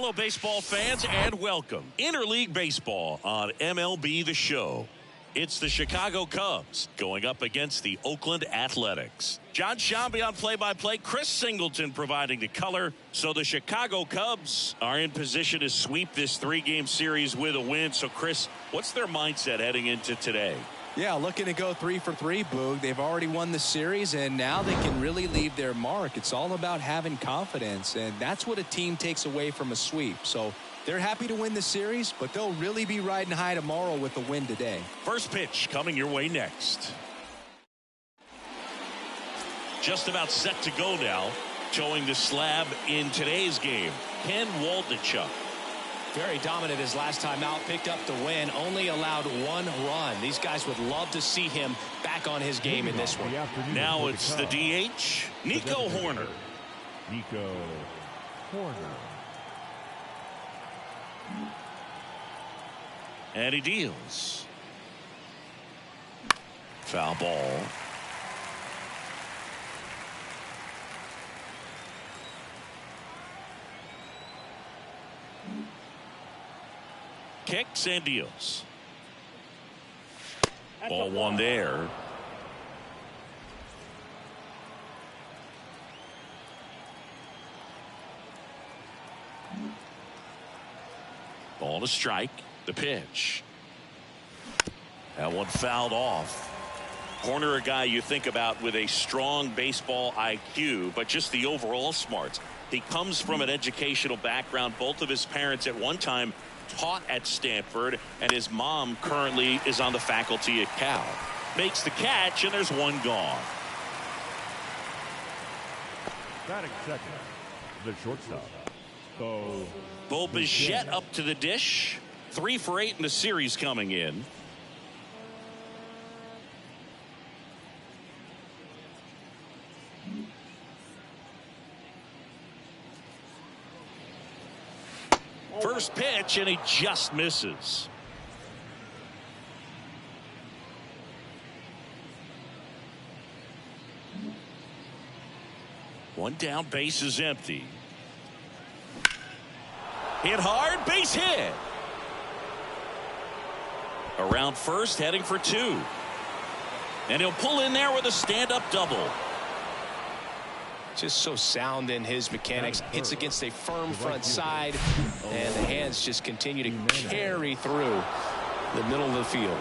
Hello, baseball fans, and welcome. Interleague Baseball on MLB The Show. It's the Chicago Cubs going up against the Oakland Athletics. John Shambi on play-by-play. Chris Singleton providing the color. So the Chicago Cubs are in position to sweep this three-game series with a win. So, Chris, what's their mindset heading into today? Yeah, looking to go 3 for 3, Boog. They've already won the series, and now they can really leave their mark. It's all about having confidence, and that's what a team takes away from a sweep. So they're happy to win the series, but they'll really be riding high tomorrow with the win today. First pitch coming your way next. Just about set to go now. Showing the slab in today's game, Ken Waldichuk. Very dominant his last time out, picked up the win, only allowed 1 run. These guys would love to see him back on his game in this one. Now it's the DH, Nico Hoerner. Nico Hoerner. And he deals. Foul ball. Kicks and deals. Ball one there. Ball to strike. The pitch. That one fouled off. Hoerner, a guy you think about with a strong baseball IQ, but just the overall smarts. He comes from an educational background. Both of his parents at one time taught at Stanford, and his mom currently is on the faculty at Cal. Makes the catch, and there's one gone. Batting second, the shortstop, Bo Bichette up to the dish. 3 for 8 in the series coming in. First pitch, and he just misses. One down, base is empty. Hit hard, base hit. Around first, heading for 2. And he'll pull in there with a stand-up double. Just so sound in his mechanics. Hits against a firm front side, and the hands just continue to carry through the middle of the field.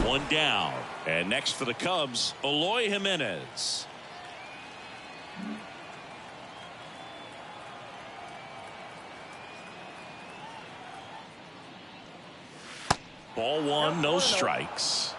One down. And next for the Cubs, Eloy Jimenez. Ball one, no strikes.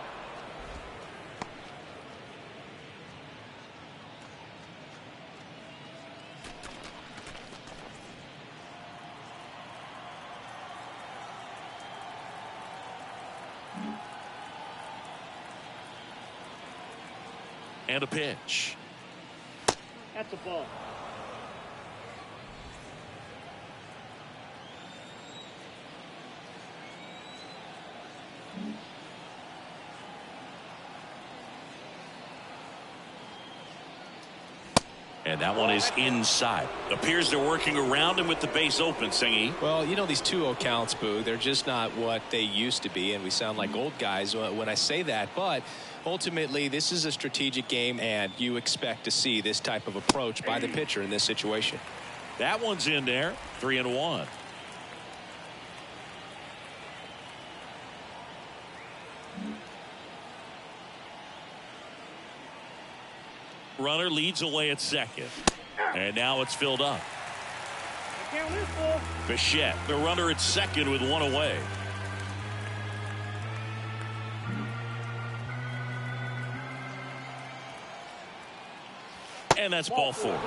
And a pitch. That's a ball. And that one is inside. Appears they're working around him with the base open, Singy. Well, you know, these 2-0 counts, Boo, they're just not what they used to be, and we sound like old guys when I say that. But ultimately, this is a strategic game, and you expect to see this type of approach by the pitcher in this situation. That one's in there. 3-1. Runner leads away at second. And now it's filled up. Bichette, the runner at second with one away. And that's ball 4.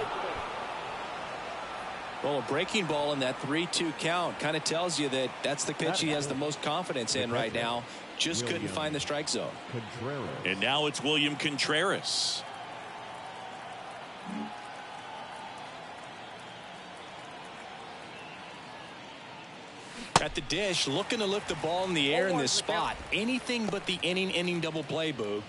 Well, a breaking ball in that 3-2 count kind of tells you that that's the pitch he has the most confidence in right now. Just couldn't find the strike zone. And now it's William Contreras. At the dish, looking to lift the ball in the air in this spot. Anything but the inning double play, Boo.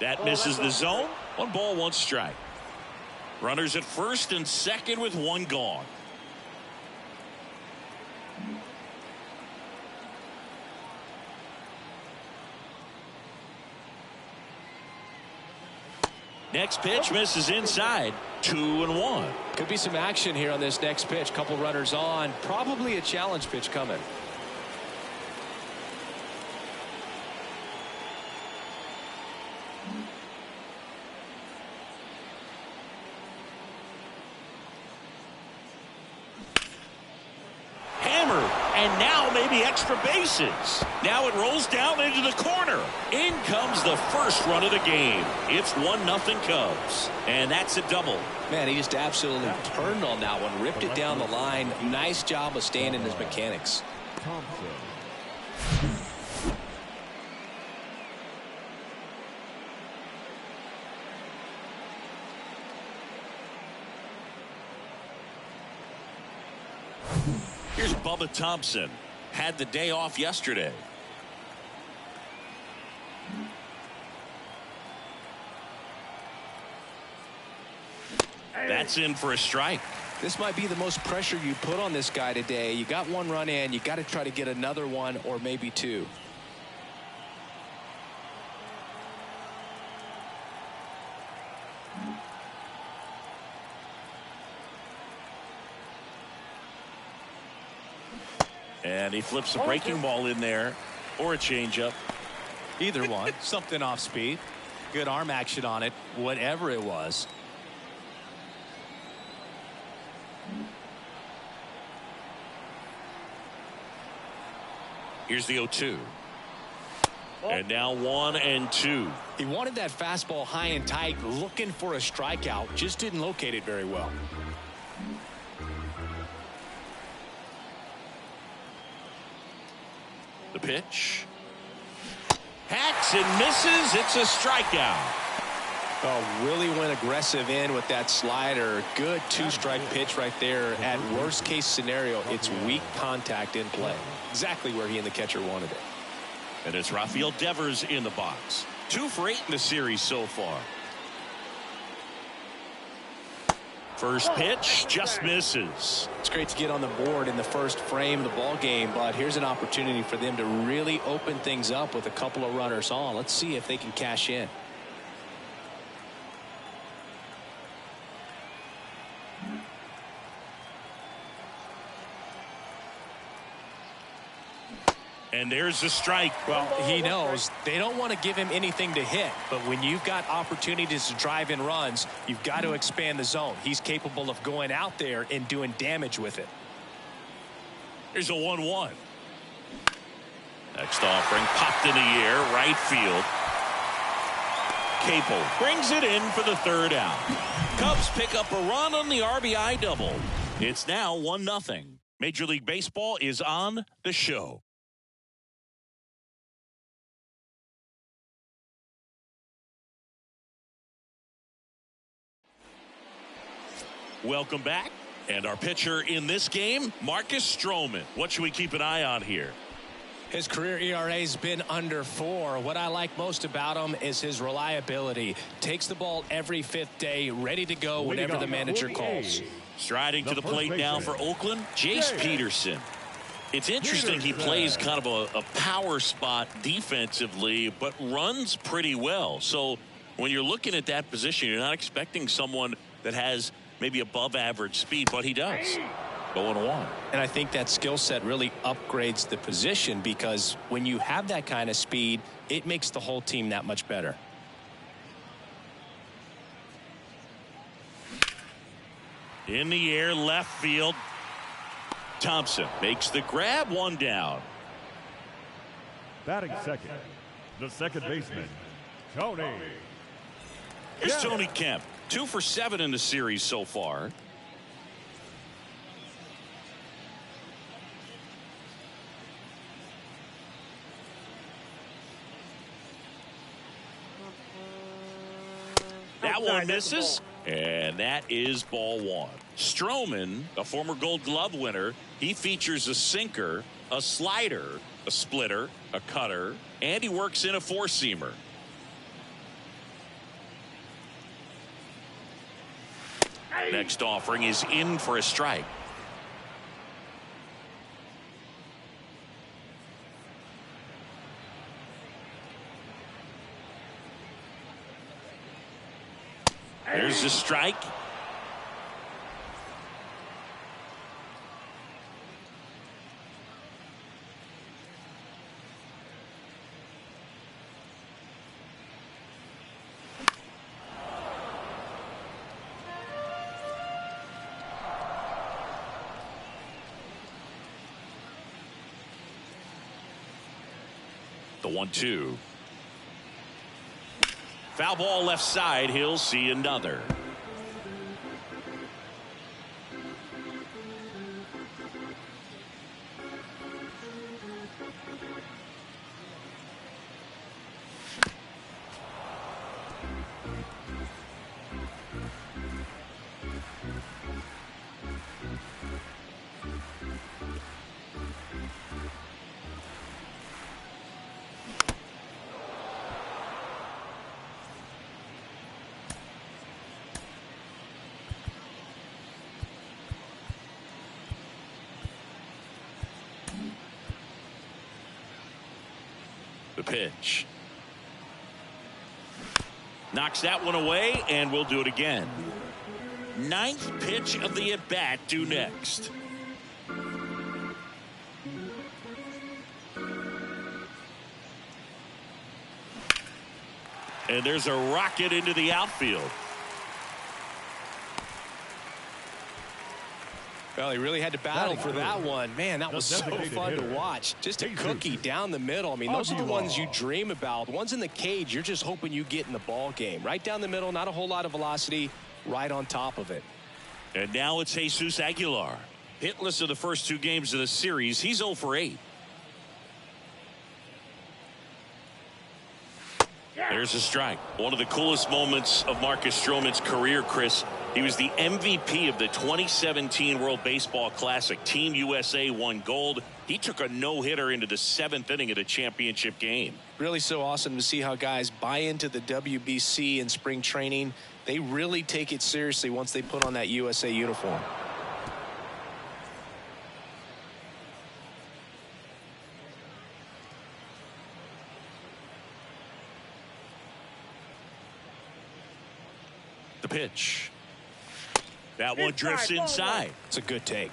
That misses the zone. 1 ball, 1 strike. Runners at first and second with 1 gone. Next pitch misses inside. 2-1. Could be some action here on this next pitch. Couple runners on. Probably a challenge pitch coming. And now maybe extra bases. Now it rolls down into the corner. In comes the first run of the game. It's 1-0 Cubs. And that's a double. Man, he just absolutely turned on that one. Ripped it down the line. Nice job of staying in his mechanics. Here's Bubba Thompson. Had the day off yesterday. That's in for a strike. This might be the most pressure you put on this guy today. You got 1 run in. You got to try to get another 1 or maybe 2. And he flips a breaking ball in there, or a changeup. Either one. Something off speed. Good arm action on it, whatever it was. Here's the 0-2. And now 1-2. He wanted that fastball high and tight, looking for a strikeout. Just didn't locate it very well. The pitch. Hacks and misses. It's a strikeout. Oh, really went aggressive in with that slider. Good 2-strike pitch right there. At worst case scenario, it's weak contact in play. Exactly where he and the catcher wanted it. And it's Rafael Devers in the box. 2 for 8 in the series so far. First pitch just misses. It's great to get on the board in the first frame of the ball game, but here's an opportunity for them to really open things up with a couple of runners on. Let's see if they can cash in. And there's the strike. Well, he knows they don't want to give him anything to hit, but when you've got opportunities to drive in runs, you've got to expand the zone. He's capable of going out there and doing damage with it. Here's a 1-1. Next offering popped in the air, right field. Capel brings it in for the 3rd out. Cubs pick up a run on the RBI double. It's now 1-0. Major League Baseball is on the show. Welcome back. And our pitcher in this game, Marcus Stroman. What should we keep an eye on here? His career ERA has been under 4. What I like most about him is his reliability. Takes the ball every 5th day, ready to go whenever the manager calls. Striding to the plate now for Oakland, Jace Peterson. It's interesting he plays kind of a power spot defensively, but runs pretty well. So when you're looking at that position, you're not expecting someone that has maybe above average speed, but he does. 0-1. And I think that skill set really upgrades the position, because when you have that kind of speed, it makes the whole team that much better. In the air, left field. Thompson makes the grab, 1 down. Batting second, the second baseman, Tony. Here's Tony Kemp. 2 for 7 in the series so far. That one misses, and that is ball 1. Stroman, a former Gold Glove winner, he features a sinker, a slider, a splitter, a cutter, and he works in a 4-seamer. Next offering is in for a strike. There's the strike. The 1-2. Foul ball left side. He'll see another. The pitch. Knocks that one away, and we'll do it again. Ninth pitch of the at-bat due next. And there's a rocket into the outfield. Well, he really had to battle for that one. Man, that was so fun to watch. Just a cookie down the middle. I mean, those are the ones you dream about. The ones in the cage, you're just hoping you get in the ball game. Right down the middle, not a whole lot of velocity, right on top of it. And now it's Jesus Aguilar. Hitless in the first two games of the series. He's 0 for 8. There's a strike. One of the coolest moments of Marcus Stroman's career, Chris. He was the MVP of the 2017 World Baseball Classic. Team USA won gold. He took a no-hitter into the 7th inning of the championship game. Really so awesome to see how guys buy into the WBC in spring training. They really take it seriously once they put on that USA uniform. The pitch. That one drifts inside. It's a good take.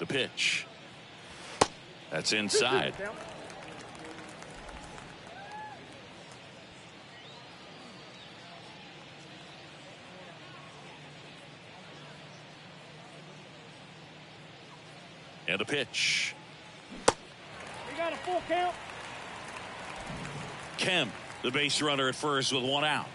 The pitch. That's inside. And a pitch. We got a full count. Kemp, the base runner at first with one out.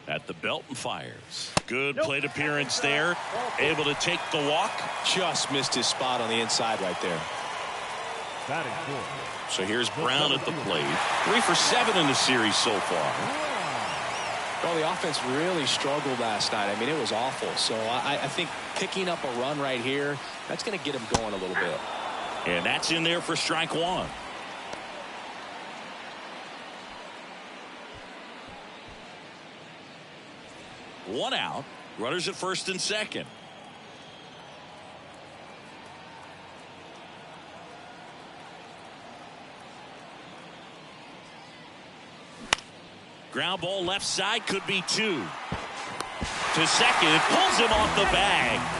At the belt and fires. Good plate appearance there. Able to take the walk. Just missed his spot on the inside right there. So here's Brown at the plate. 3 for 7 in the series so far. Well, the offense really struggled last night. I mean, it was awful. So I think picking up a run right here, that's going to get him going a little bit. And that's in there for strike one. One out. Runners at first and second. Ground ball left side, could be 2. To second, pulls him off the bag.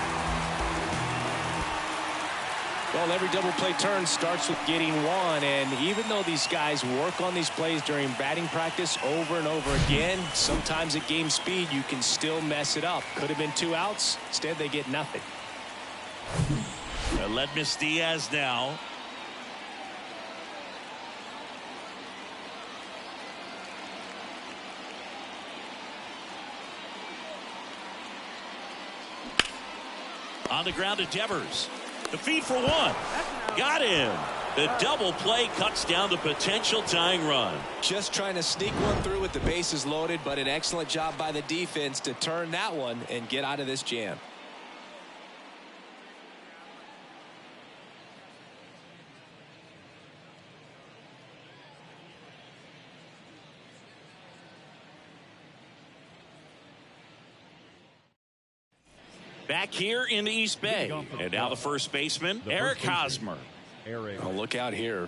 Well, every double play turn starts with getting one, and even though these guys work on these plays during batting practice over and over again, sometimes at game speed you can still mess it up. Could have been 2 outs. Instead, they get nothing. Aledmys Diaz now. On the ground to Devers. The feed for one. Got him. The double play cuts down the potential tying run. Just trying to sneak one through with the bases loaded, but an excellent job by the defense to turn that one and get out of this jam. Back here in the East Bay. And now the first baseman, Eric Hosmer. Oh, look out here.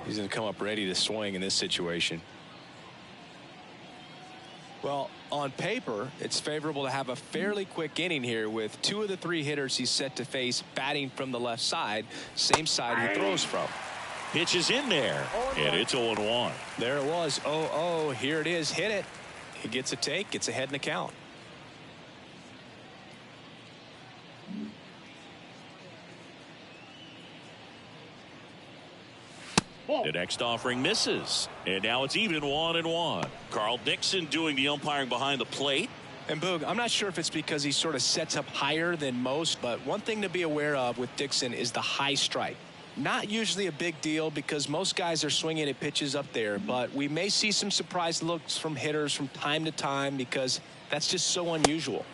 He's going to come up ready to swing in this situation. Well, on paper, it's favorable to have a fairly quick inning here with 2 of the 3 hitters he's set to face batting from the left side, same side he throws from. Pitch is in there, and it's 0-1. There it was. 0-0. Here it is. Hit it. He gets a take, gets ahead in the count. The next offering misses. And now it's even 1-1. Carl Dixon doing the umpiring behind the plate. And Boog, I'm not sure if it's because he sort of sets up higher than most, but one thing to be aware of with Dixon is the high strike. Not usually a big deal because most guys are swinging at pitches up there, but we may see some surprise looks from hitters from time to time because that's just so unusual.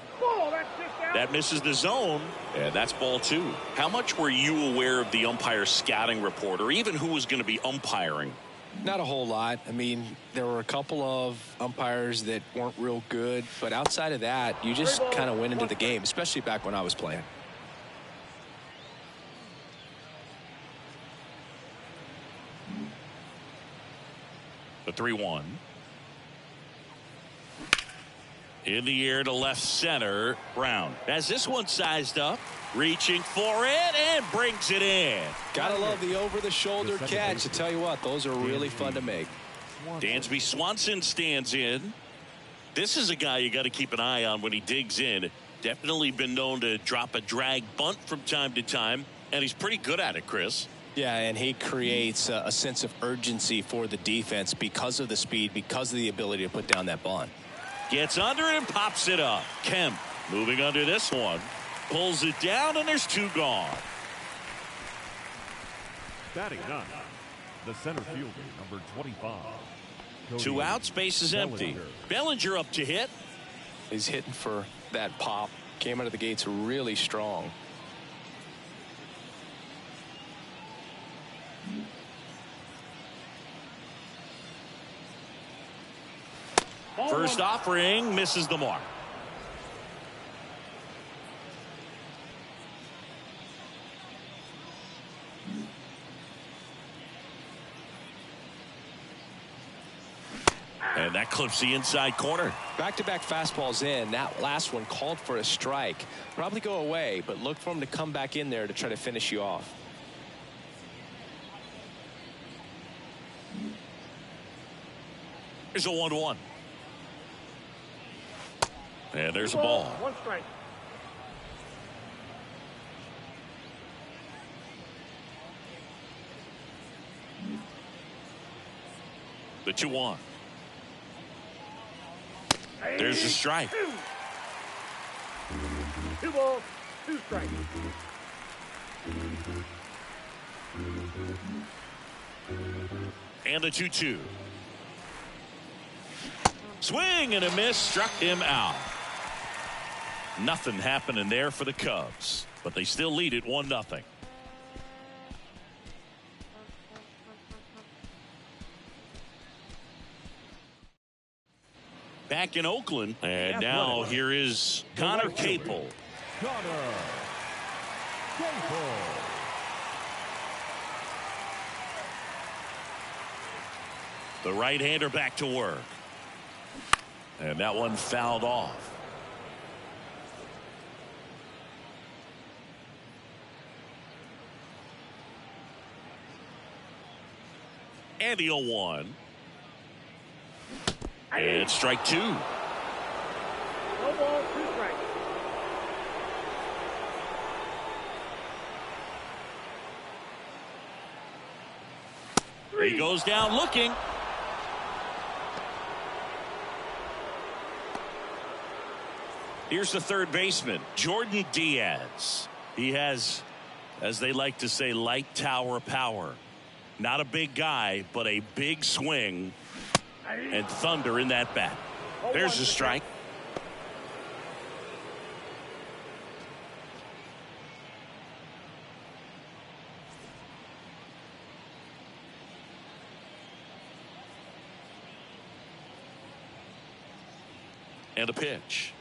That misses the zone, and that's ball 2. How much were you aware of the umpire scouting report, or even who was going to be umpiring? Not a whole lot. I mean, there were a couple of umpires that weren't real good, but outside of that, you just kind of went into the game, especially back when I was playing. The 3-1. In the air to left center. Brown has this one sized up, reaching for it, and brings it in. Gotta love the over-the-shoulder catch. I tell you what, those are really fun to make. Dansby Swanson stands in. This is a guy you got to keep an eye on when he digs in. Definitely been known to drop a drag bunt from time to time, and he's pretty good at it, Chris. Yeah, and he creates a sense of urgency for the defense because of the speed, because of the ability to put down that bunt. Gets under it and pops it up. Kemp moving under this one. Pulls it down, and there's 2 gone. Batting 9, the center fielder, number 25. 2 out, space is empty. Bellinger up to hit. He's hitting for that pop. Came out of the gates really strong. First offering misses the mark. And that clips the inside corner. Back-to-back fastballs in. That last one called for a strike. Probably go away, but look for him to come back in there to try to finish you off. There's a 1-1. And there's a ball. 1 strike. The 2-1. There's a strike. 2 balls, 2 strikes. And the 2-2. Swing and a miss, struck him out. Nothing happening there for the Cubs, but they still lead it 1-0. Back in Oakland, and now here is Connor Capel. Connor Capel. The right-hander back to work. And that one fouled off. And the 0-1. And strike 2. 1 ball, 2 strikes. He goes down looking. Here's the third baseman, Jordan Diaz. He has, as they like to say, light tower power. Not a big guy, but a big swing and thunder in that bat. There's a strike. And a pitch.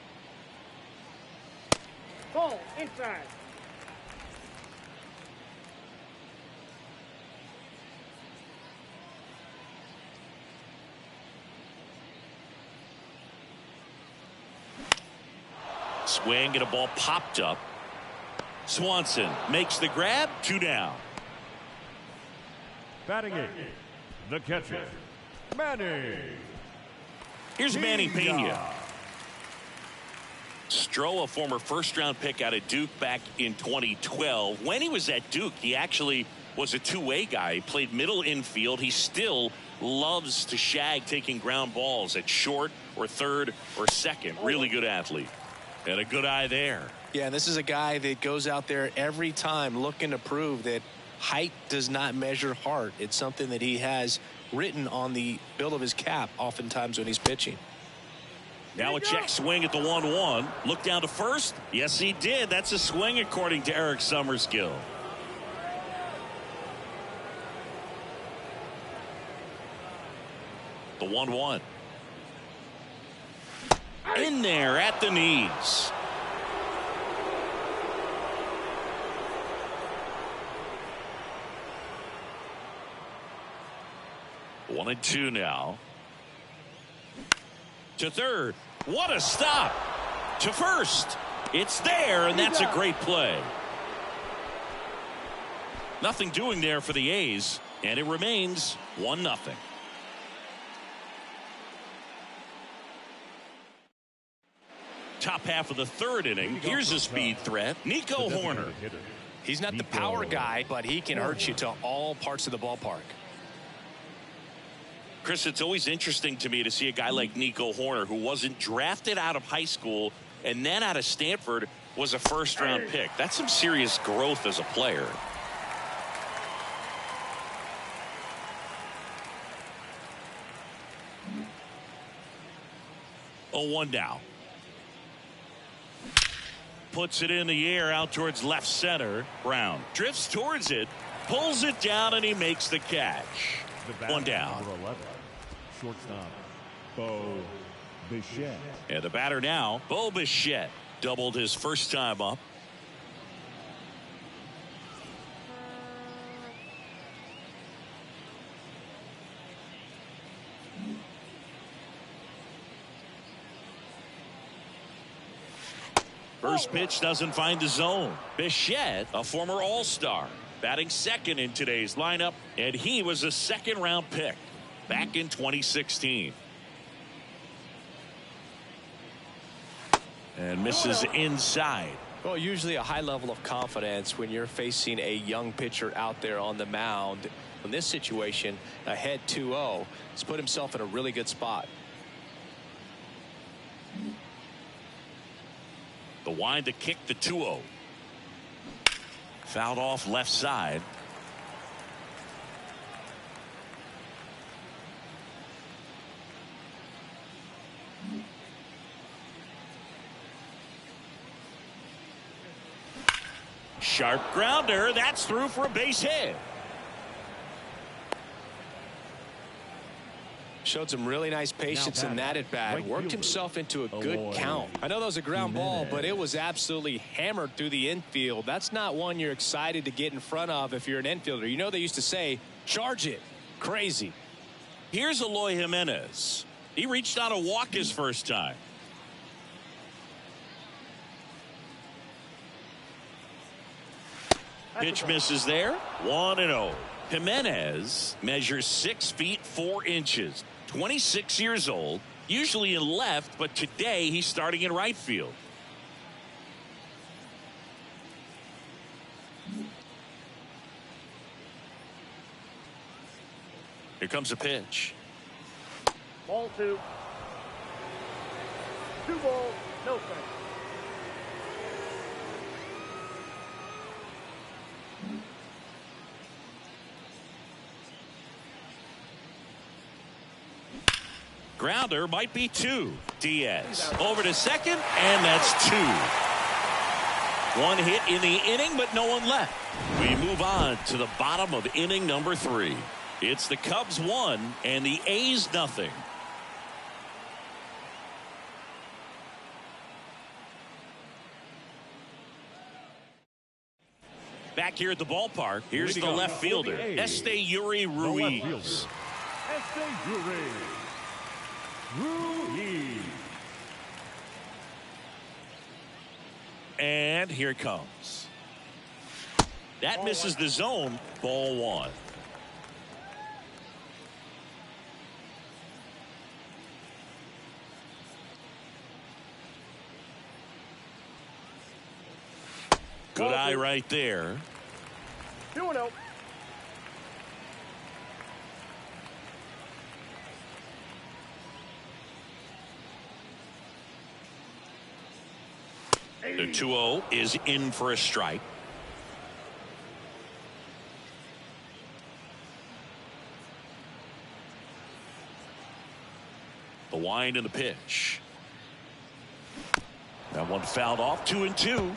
Ball inside. Swing and a ball popped up. Swanson makes the grab. 2 down. Batting 8, the catcher, Manny. Here's Manny Pena. Stroh, a former first-round pick out of Duke back in 2012. When he was at Duke, he actually was a two-way guy. He played middle infield. He still loves to shag taking ground balls at short or third or second. Really good athlete. And a good eye there. Yeah, this is a guy that goes out there every time looking to prove that height does not measure heart. It's something that he has written on the bill of his cap oftentimes when he's pitching. Now a check swing at the 1-1. Look down to first. Yes, he did. That's a swing according to Eric Summerskill. The 1-1. In there at the knees. One and two now. To third. What a stop. To first. It's there, and that's a great play. Nothing doing there for the A's, and it remains 1-0. Top half of the third inning. Here's a speed threat. Nico Hoerner. He's not the power guy, but he can hurt you to all parts of the ballpark. Chris, it's always interesting to me to see a guy like Nico Hoerner, who wasn't drafted out of high school and then out of Stanford was a first-round pick. That's some serious growth as a player. Oh, 1 down. Puts it in the air out towards left center. Brown drifts towards it, pulls it down, and he makes the catch. 1 down. Number 11, shortstop, Bo Bichette. And the batter now, Bo Bichette, doubled his first time up. First pitch doesn't find the zone. Bichette, a former All-Star, batting second in today's lineup, and he was a second-round pick back in 2016. And misses inside. Well, usually a high level of confidence when you're facing a young pitcher out there on the mound. In this situation, ahead 2-0, he's put himself in a really good spot. The wind to kick the 2-0. Fouled off left side. Sharp grounder. That's through for a base hit. Showed some really nice patience in that at bat. Worked himself into a good count. I know that was a ground ball, but it was absolutely hammered through the infield. That's not one you're excited to get in front of if you're an infielder. You know, they used to say, charge it. Crazy. Here's Eloy Jimenez. He reached on a walk his first time. Pitch misses there. 1-0. Jimenez measures 6 feet 4 inches. 26 years old. Usually in left, but today he's starting in right field. Here comes a pitch. Ball 2. 2 balls, no strikes. Grounder might be 2. Diaz over to second, and that's 2. One hit in the inning, but no one left. We move on to the bottom of inning number 3. It's the Cubs 1 and the A's nothing. Back here at the ballpark, here's the left fielder, Esteury Ruiz. And here it comes. That misses the zone. Ball 1. Good eye right there. 2-0. The 2-0 is in for a strike. The wind and the pitch. That one fouled off. 2-2.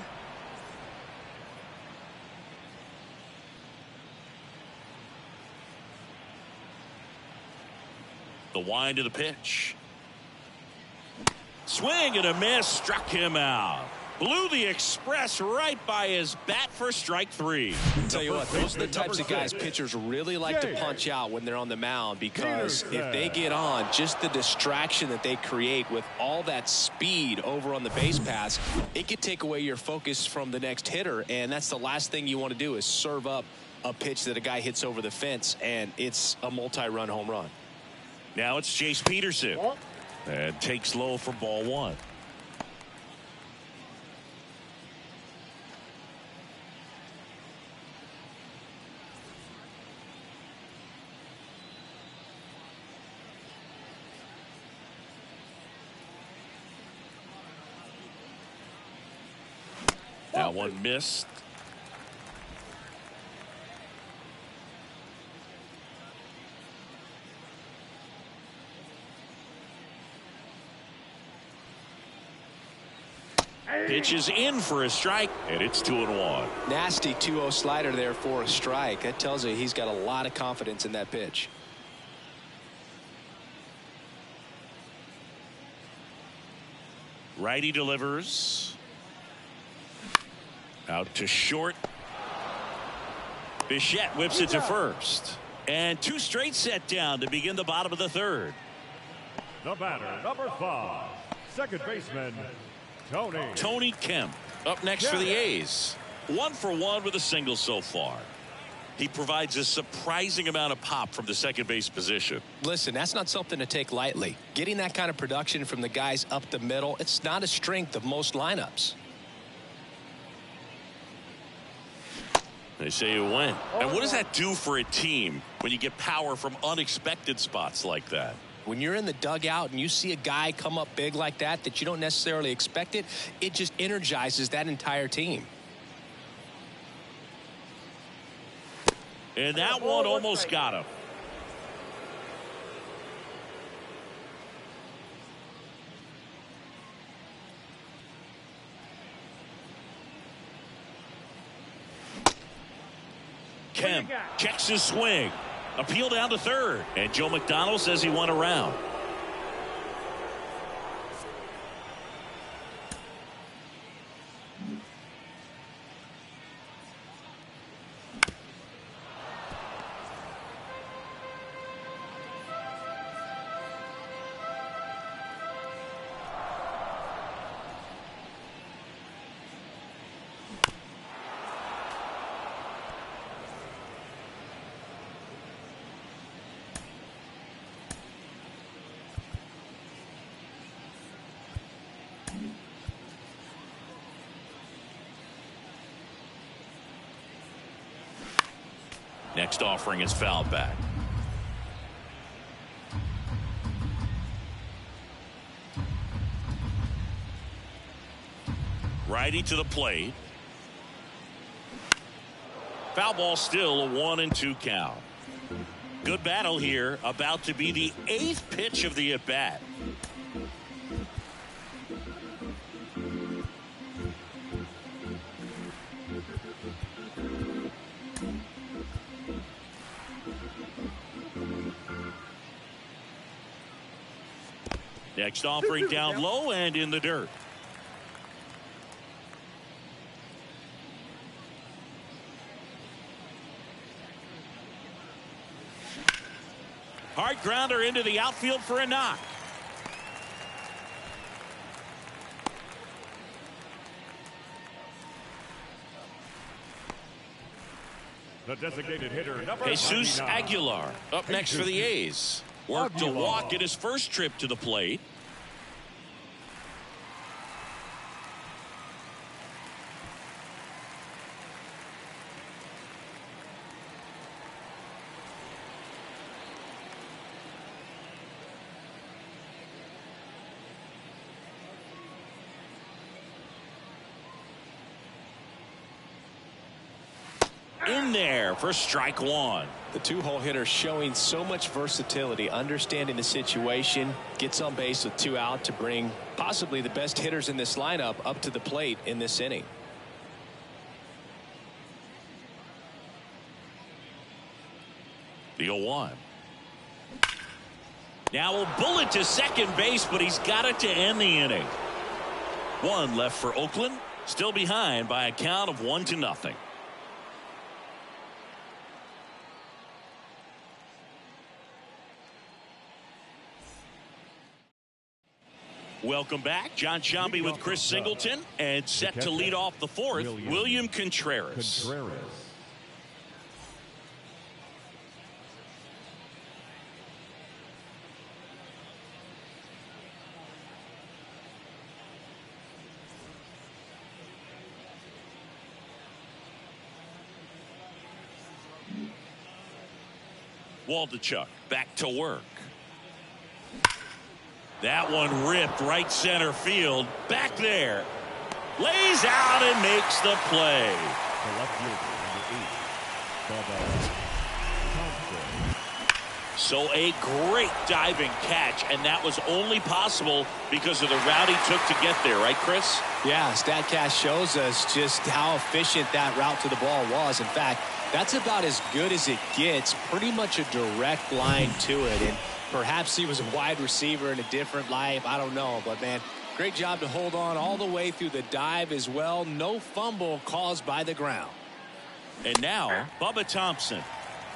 The wind of the pitch. Swing and a miss. Struck him out. Blew the express right by his bat for strike 3. I'll tell you what, those are the types of guys pitchers really like to punch out when they're on the mound, because if they get on, just the distraction that they create with all that speed over on the base paths, it could take away your focus from the next hitter, and that's the last thing you want to do, is serve up a pitch that a guy hits over the fence and it's a multi-run home run. Now it's Chase Peterson, and takes low for ball 1. That one missed. Pitch is in for a strike, and it's 2-1. Nasty 2-0 slider there for a strike. That tells you he's got a lot of confidence in that pitch. Righty delivers. Out to short. Bichette whips it to first. And 2 straight set down to begin the bottom of the 3rd. The batter, number 5, second baseman, Tony Kemp up next for the A's. 1 for 1 with a single so far. He provides a surprising amount of pop from the second base position. Listen, that's not something to take lightly. Getting that kind of production from the guys up the middle, it's not a strength of most lineups. They say you win. And what does that do for a team when you get power from unexpected spots like that? When you're in the dugout and you see a guy come up big like that you don't necessarily expect it, it just energizes that entire team. And that one almost got him. Kemp checks his swing. Appeal down to 3rd. And Joe McDonald says he went around. Next offering is fouled back. Righty to the plate. Foul ball, still a 1-2 count. Good battle here. About to be the 8th pitch of the at-bat. Next offering down low and in the dirt. Hard grounder into the outfield for a knock. The designated hitter, number Jesus 99. Aguilar up next for the A's. Worked a walk at his first trip to the plate. In there for strike one. The two-hole hitter showing so much versatility, understanding the situation, gets on base with 2 out to bring possibly the best hitters in this lineup up to the plate in this inning. The 0-1. Now a bullet to second base, but he's got it to end the inning. 1 left for Oakland, still behind by a count of 1-0. Welcome back. John Shambi with Chris Singleton, and set to lead off the 4th, William Contreras. Waldichuk back to work. That one ripped right center field. Back there. Lays out and makes the play. The left fielder, number 8. So a great diving catch, and that was only possible because of the route he took to get there, right, Chris? Yeah, StatCast shows us just how efficient that route to the ball was. In fact, that's about as good as it gets. Pretty much a direct line to it. And perhaps he was a wide receiver in a different life. I don't know. But, man, great job to hold on all the way through the dive as well. No fumble caused by the ground. And now, Bubba Thompson.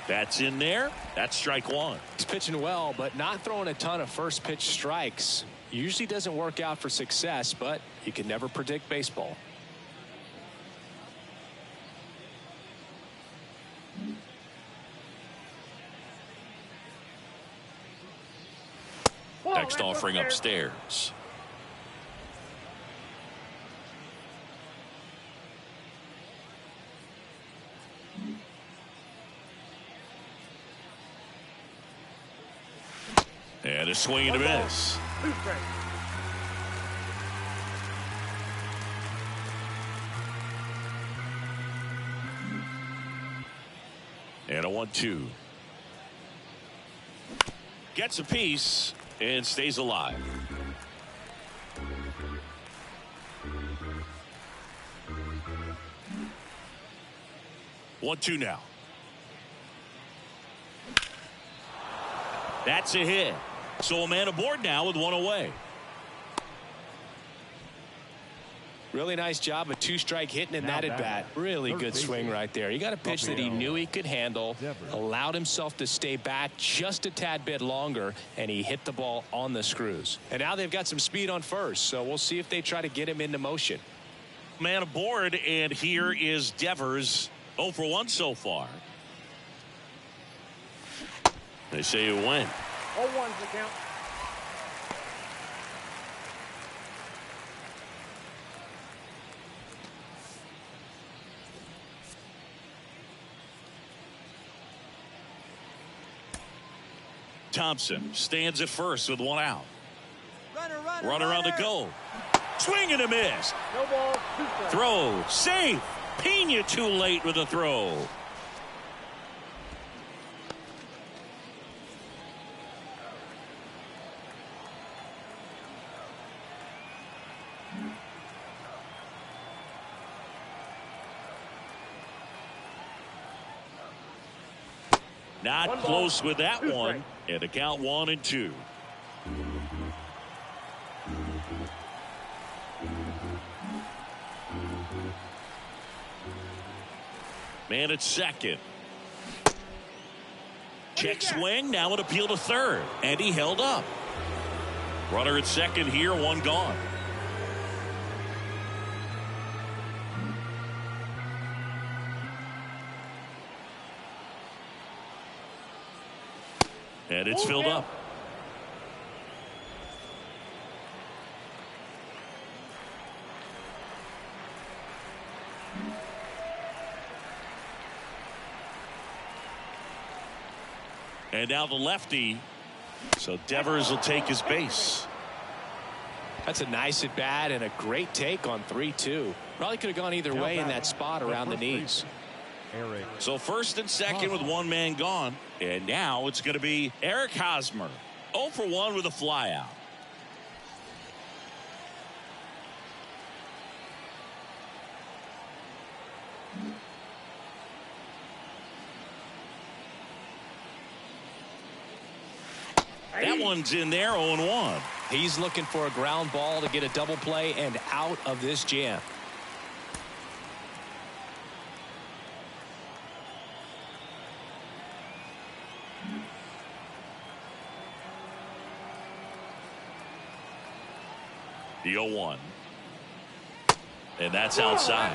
That's in there. That's strike one. He's pitching well, but not throwing a ton of first pitch strikes. Usually doesn't work out for success, but you can never predict baseball. Next offering upstairs. And a swing and a miss. And a 1-2. Gets a piece and stays alive. One, two now. That's a hit. So a man aboard now with one away. Really nice job, a two-strike hitting in that at bat. Really good swing right there. He got a pitch that he knew he could handle, allowed himself to stay back just a tad bit longer, and he hit the ball on the screws. And now they've got some speed on first, so we'll see if they try to get him into motion. Man aboard, and here is Devers. 0 for 1 so far. They say it went. 0-1's the count. Thompson stands at first with one out. Runner on the goal. Swing and a miss. No ball, 2 strikes. Throw. Safe. Pena too late with a throw. Not close with that one. And the count 1-2. Man at second. Check swing. Now an appeal to third. And he held up. Runner at second here. One gone. And it's filled up. And now the lefty. So Devers will take his base. That's a nice at bat and a great take on 3-2. Probably could have gone either way in that spot around the knees. So first and second with one man gone. And now it's going to be Eric Hosmer. 0 for 1 with a flyout. That one's in there, 0-1. He's looking for a ground ball to get a double play and out of this jam. The 0-1. And that's outside.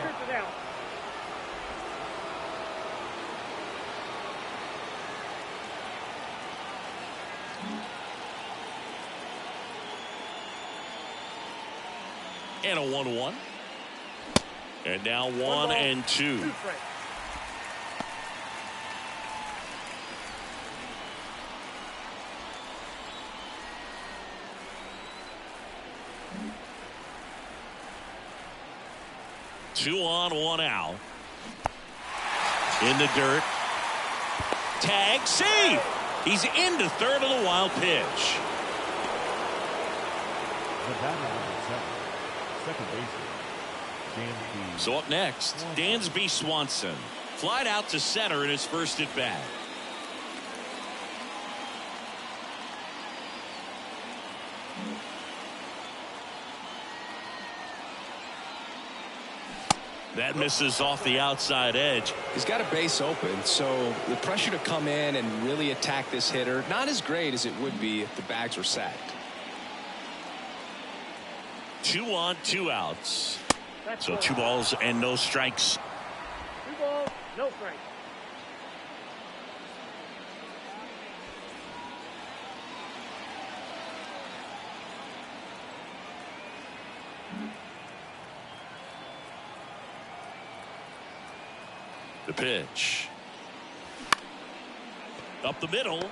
And a 1-1. And now 1-2. Two on, one out. In the dirt. Tag, save. He's into third of the wild pitch. Second baseman, So up next, Dansby Swanson. Flied out to center in his first at bat. That misses off the outside edge. He's got a base open, so the pressure to come in and really attack this hitter, not as great as it would be if the bags were sacked. 2 on, 2 outs. So 2 balls and no strikes. 2 balls, no strikes. The pitch. Up the middle.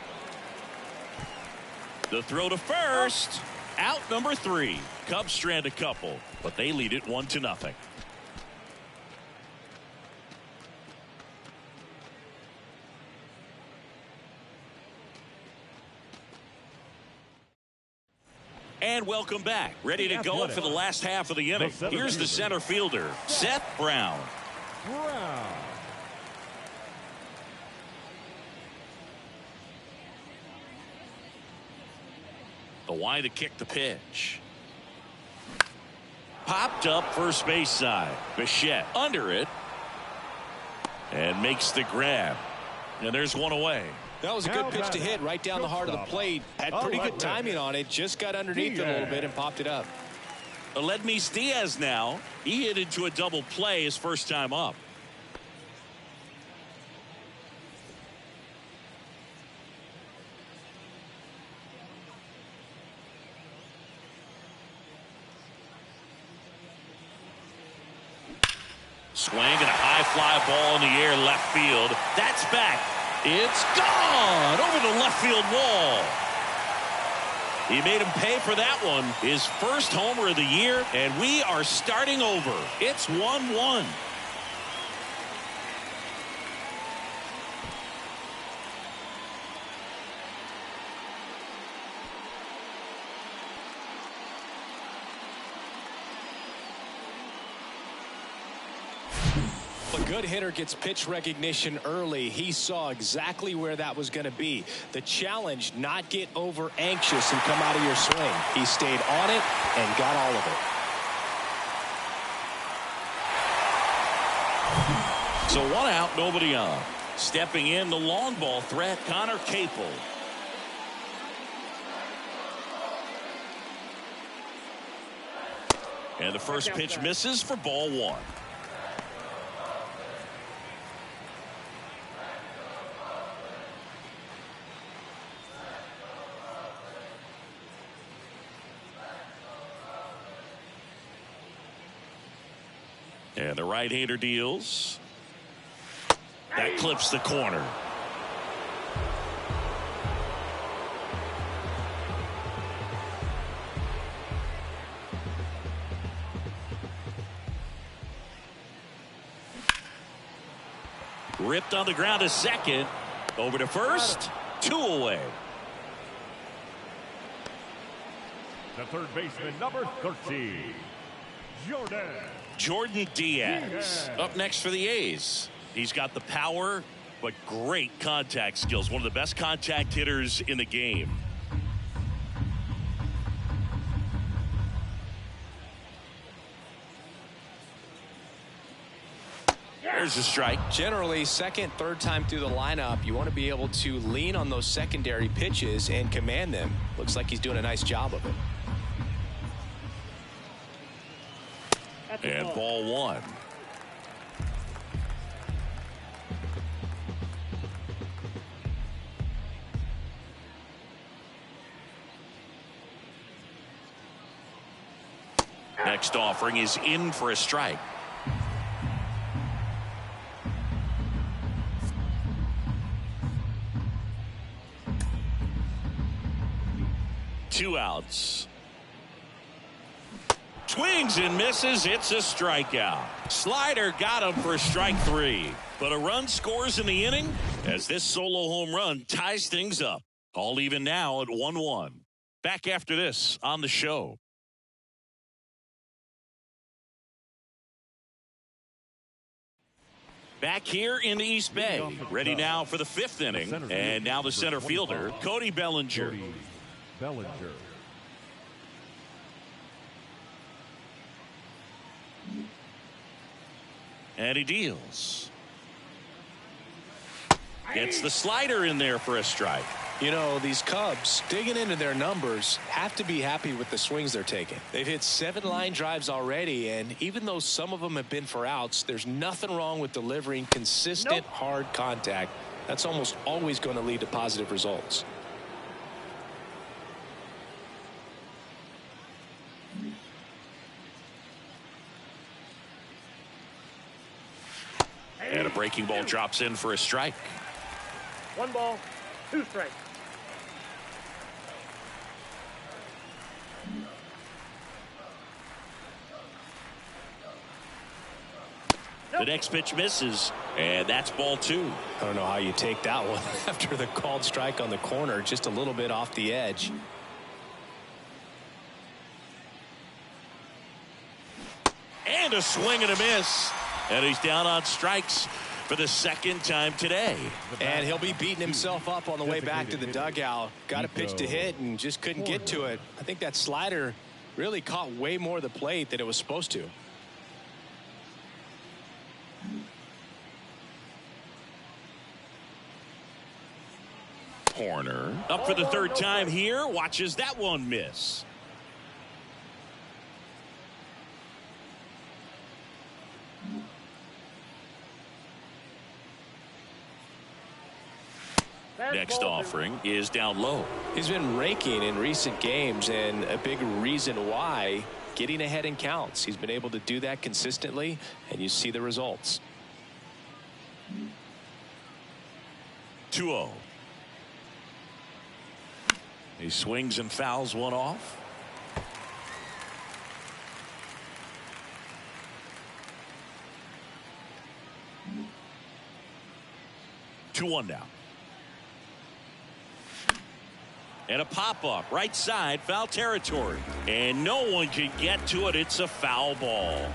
The throw to first. Out number 3. Cubs strand a couple, but they lead it 1-0. And welcome back. Ready to go for the last half of the inning. Here's the center fielder, Seth Brown. The wide to kick the pitch. Popped up first base side. Bichette under it. And makes the grab. And there's one away. That was a good pitch to hit right down the heart of the plate. Had pretty good timing on it. Just got underneath it a little bit and popped it up. Aledmys Diaz now. He hit into a double play his first time up. Swing and a high fly ball in the air left field. That's back. It's gone over the left field wall. He made him pay for that one. His first homer of the year, and we are starting over. It's 1-1. If a good hitter gets pitch recognition early, he saw exactly where that was going to be. The challenge, not get over anxious and come out of your swing. He stayed on it and got all of it. So 1 out, nobody on. Stepping in, the long ball threat, Connor Capel. And the first pitch misses for ball 1. And the right-hander deals. That clips the corner. Ripped on the ground to second. Over to first. 2 away. The third baseman, number 13, Jordan Diaz. Up next for the A's. He's got the power, but great contact skills. One of the best contact hitters in the game. There's a strike. Generally, second, third time through the lineup, you want to be able to lean on those secondary pitches and command them. Looks like he's doing a nice job of it. And ball 1. Next offering is in for a strike. Two outs. Swings and misses. It's a strikeout. Slider got him for strike 3. But a run scores in the inning as this solo home run ties things up. All even now at 1-1. Back after this on the show. Back here in the East Bay. Ready now for the 5th inning. And now the center fielder, Cody Bellinger. And he deals. Gets the slider in there for a strike. You know, these Cubs, digging into their numbers, have to be happy with the swings they're taking. They've hit 7 line drives already, and even though some of them have been for outs, there's nothing wrong with delivering consistent, hard contact. That's almost always going to lead to positive results. And a breaking ball drops in for a strike. 1 ball, 2 strikes. The next pitch misses, and that's ball 2. I don't know how you take that one after the called strike on the corner, just a little bit off the edge. And a swing and a miss. And he's down on strikes for the 2nd time today. And he'll be beating himself up on the way back to the dugout. Got a pitch to hit and just couldn't get to it. I think that slider really caught way more of the plate than it was supposed to. Horner up for the 3rd time here. Watches that one miss. Next offering is down low. He's been raking in recent games, and a big reason why, getting ahead in counts. He's been able to do that consistently, and you see the results. 2-0. He swings and fouls one off. Two one now. And a pop-up right side, foul territory, and no one can get to it. It's a foul ball.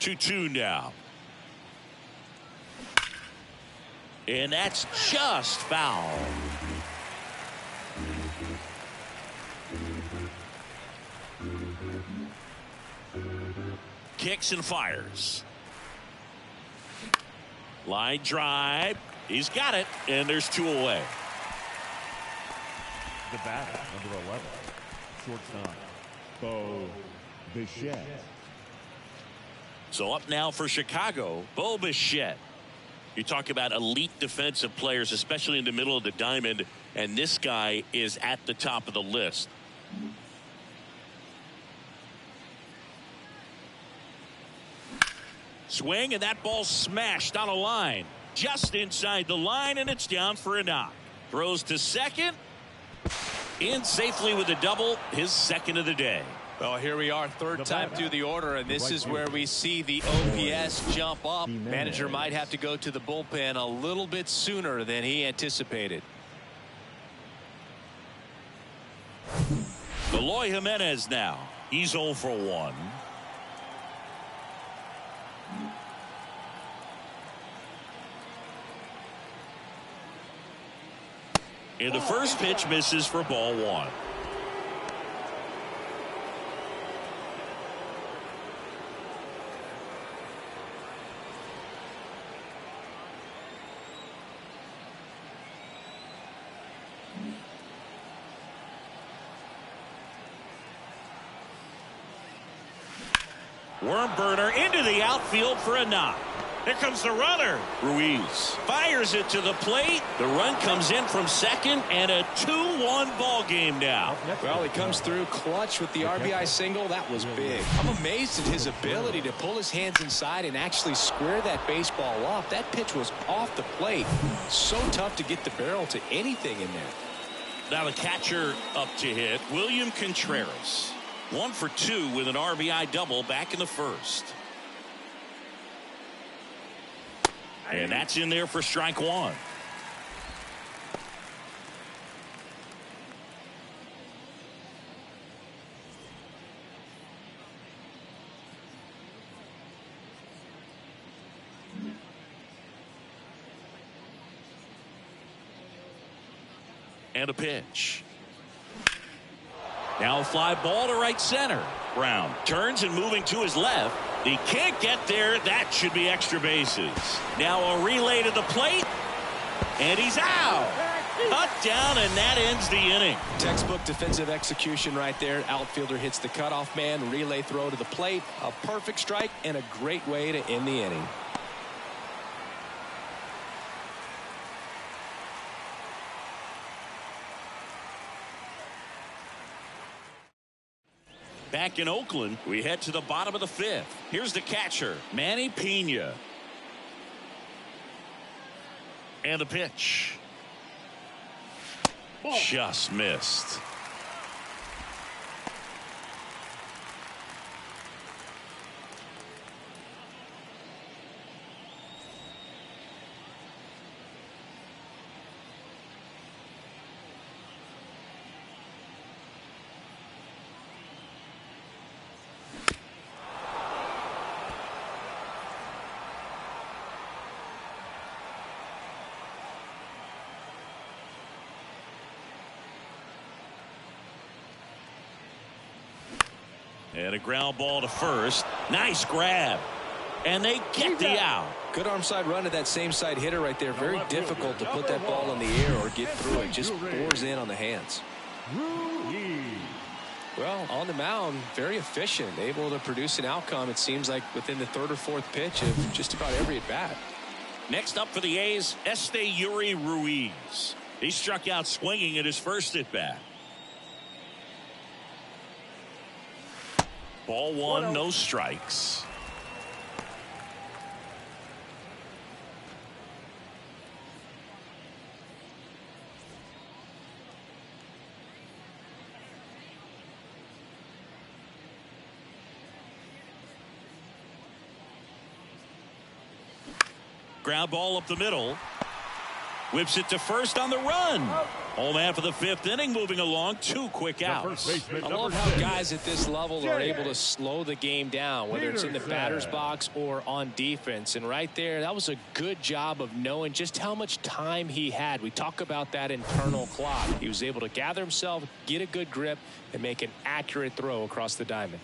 2-2 now. And that's just foul. Kicks and fires. Line drive. He's got it, and there's 2 away. The batter, number 11, shortstop, Bo Bichette. So up now for Chicago, Bo Bichette. You talk about elite defensive players, especially in the middle of the diamond, and this guy is at the top of the list. Swing, and that ball smashed on a line. Just inside the line, and it's down for a knock. Throws to second. In safely with a double, his second of the day. Well, here we are, third time through the order, and this is where we see the OPS jump up. Manager might have to go to the bullpen a little bit sooner than he anticipated. Eloy Jimenez now. He's 0 for 1. And the first pitch misses for ball 1. Worm burner into the outfield for a knock. Here comes the runner. Ruiz fires it to the plate. The run comes in from second, and a 2-1 ball game now. Well, he comes through clutch with the RBI single. That was big. I'm amazed at his ability to pull his hands inside and actually square that baseball off. That pitch was off the plate. So tough to get the barrel to anything in there. Now the catcher up to hit, William Contreras. 1 for 2 with an RBI double back in the first. And that's in there for strike 1. And a pitch. Now a fly ball to right center. Brown turns and moving to his left. He can't get there. That should be extra bases. Now a relay to the plate. And he's out. Cut down, and that ends the inning. Textbook defensive execution right there. Outfielder hits the cutoff man. Relay throw to the plate. A perfect strike and a great way to end the inning. Back in Oakland, we head to the bottom of the 5th. Here's the catcher, Manny Pena. And the pitch. Just missed. And a ground ball to first. Nice grab. And they get the out. Good arm side run to that same side hitter right there. Very difficult to put that ball in the air or get through it. Just bores in on the hands. Well, on the mound, very efficient. Able to produce an outcome, it seems like, within the 3rd or 4th pitch of just about every at-bat. Next up for the A's, Yuri Ruiz. He struck out swinging at his first at-bat. Ball 1, no strikes. Ground ball up the middle. Whips it to first on the run. Home half of the fifth inning, moving along. 2 quick outs. I love how guys at this level are able to slow the game down, whether it's in the batter's box or on defense. And right there, that was a good job of knowing just how much time he had. We talk about that internal clock. He was able to gather himself, get a good grip, and make an accurate throw across the diamond.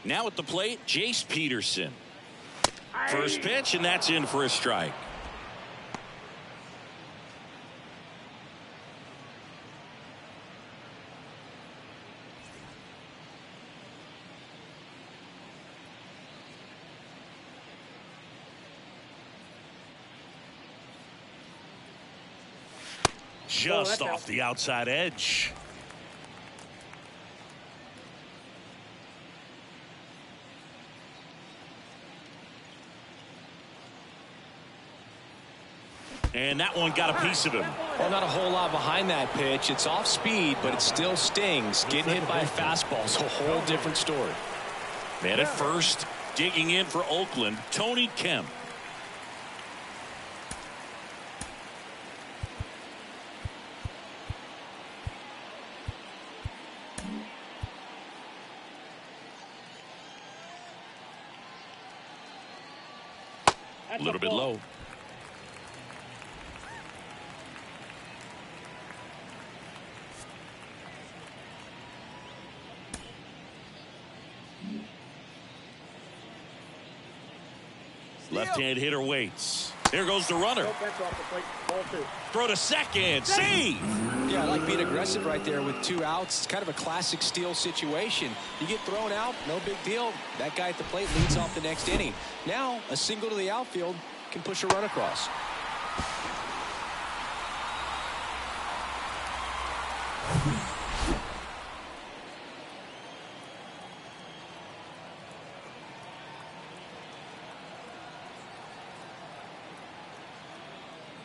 Now at the plate, Jace Peterson. First pitch, and that's in for a strike. Just off the outside edge. And that one got a piece of him. Well, not a whole lot behind that pitch. It's off speed, but it still stings. Getting hit by a fastball is a whole different story. Man at first, digging in for Oakland, Tony Kemp. A little bit low. Left-hand hitter waits. There goes the runner. Throw to second. Save. Yeah, I like being aggressive right there with 2 outs. It's kind of a classic steal situation. You get thrown out, no big deal. That guy at the plate leads off the next inning. Now, a single to the outfield can push a run across.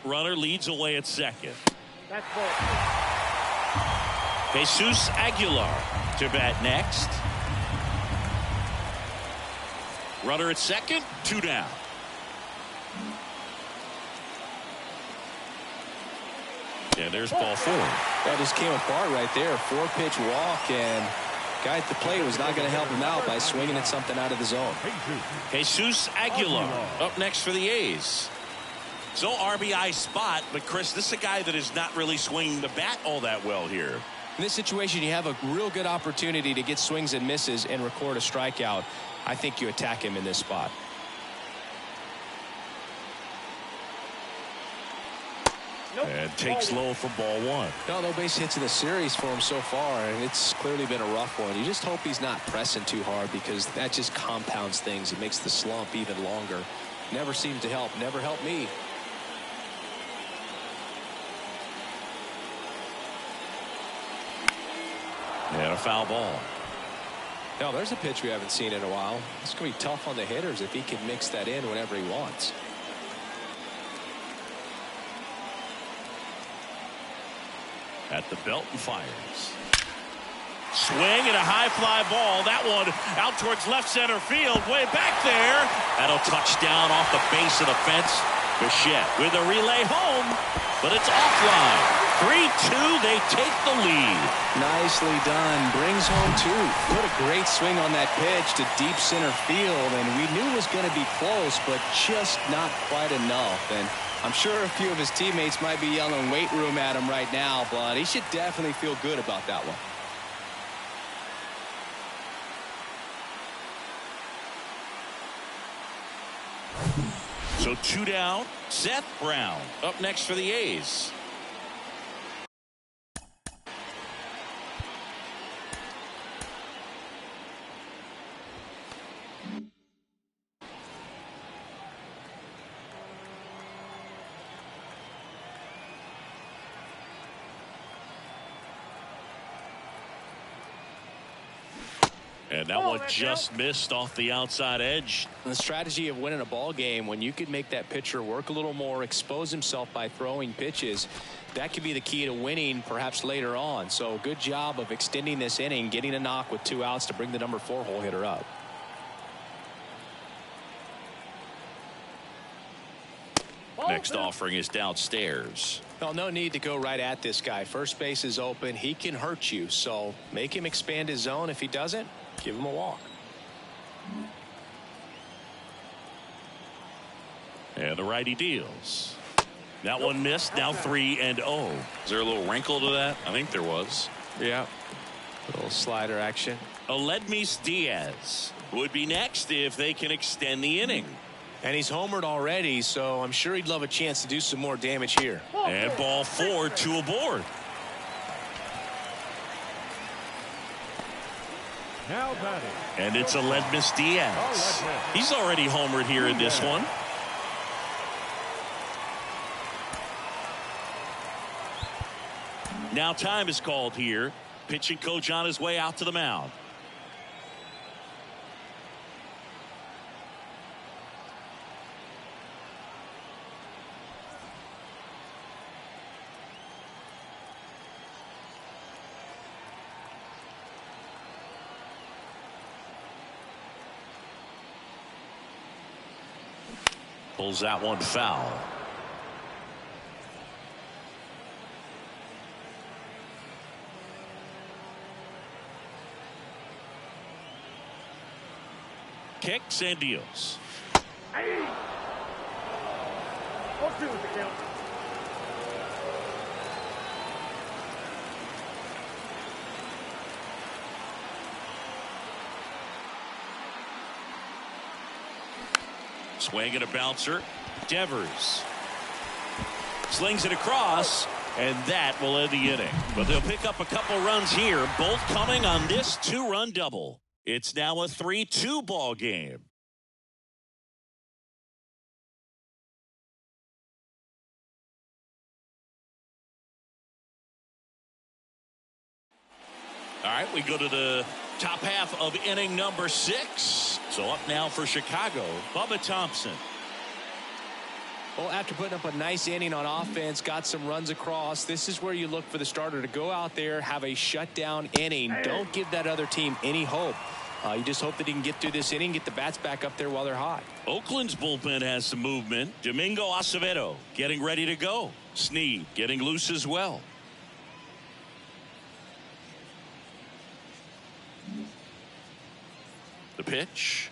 Runner leads away at second. Jesus Aguilar to bat next. Runner at second, 2 down. And there's ball 4. That just came apart right there. 4-pitch walk, and guy at the plate was not going to help him out by swinging at something out of the zone. Jesus Aguilar up next for the A's. So RBI spot, but Chris, this is a guy that is not really swinging the bat all that well here. In this situation, you have a real good opportunity to get swings and misses and record a strikeout. I think you attack him in this spot. And takes low for ball 1. No base hits in the series for him so far, and it's clearly been a rough one. You just hope he's not pressing too hard, because that just compounds things. It makes the slump even longer. Never seems to help. Never helped me. And a foul ball. Now there's a pitch we haven't seen in a while. It's going to be tough on the hitters if he can mix that in whenever he wants. At the belt and fires. Swing and a high fly ball. That one out towards left center field. Way back there. That'll touch down off the base of the fence. Bichette with a relay home, but it's offline. 3-2, they take the lead. Nicely done. Brings home 2. What a great swing on that pitch to deep center field, and we knew it was going to be close, but just not quite enough. And I'm sure a few of his teammates might be yelling weight room at him right now, but he should definitely feel good about that one. So 2 down. Seth Brown up next for the A's. And that one just missed off the outside edge. And the strategy of winning a ball game, when you could make that pitcher work a little more, expose himself by throwing pitches, that could be the key to winning perhaps later on. So good job of extending this inning, getting a knock with 2 outs to bring the number 4 hole hitter up. Next offering is downstairs. Well, no need to go right at this guy. First base is open. He can hurt you. So make him expand his zone. If he doesn't, give him a walk. And the righty deals. That one missed. Now 3-0. Is there a little wrinkle to that? I think there was. Yeah. A little slider action. Aledmys Diaz would be next if they can extend the inning. And he's homered already, so I'm sure he'd love a chance to do some more damage here. And ball 4, 2 aboard. Now batting. And it's Aledmys Diaz. He's already homered here in this one. Now time is called here. Pitching coach on his way out to the mound. Pulls that one foul. Kicks and deals. Hey. 0-2 with the count. Swing and a bouncer. Devers slings it across, and that will end the inning. But they'll pick up a couple runs here, both coming on this 2-run double. It's now a 3-2 ball game. All right, we go to the top half of inning number 6. So up now for Chicago, Bubba Thompson. Well, after putting up a nice inning on offense, got some runs across, this is where you look for the starter to go out there, have a shutdown inning. Don't give that other team any hope. You just hope that he can get through this inning, get the bats back up there while they're hot. Oakland's bullpen has some movement. Domingo Acevedo getting ready to go. Snead getting loose as well. The pitch.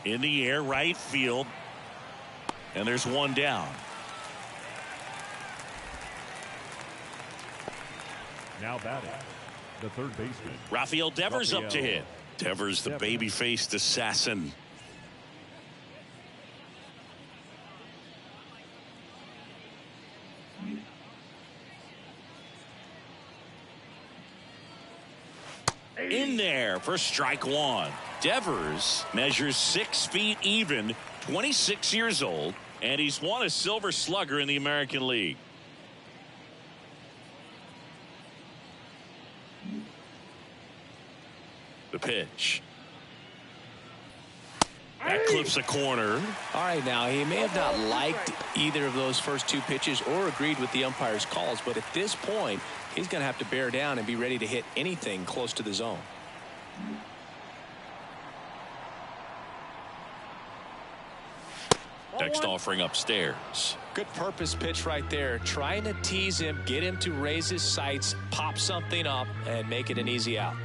In the air, right field. And there's one down. Now batting, the third baseman. Rafael Devers up to hit. Devers, the baby-faced assassin. In there for strike one. Devers measures 6 feet even, 26 years old, and he's won a Silver Slugger in the American League. The pitch. That clips a corner. All right, now he may have not liked either of those first 2 pitches or agreed with the umpire's calls, but at this point he's going to have to bear down and be ready to hit anything close to the zone. Next offering upstairs. Good purpose pitch right there, trying to tease him, get him to raise his sights, pop something up, and make it an easy out.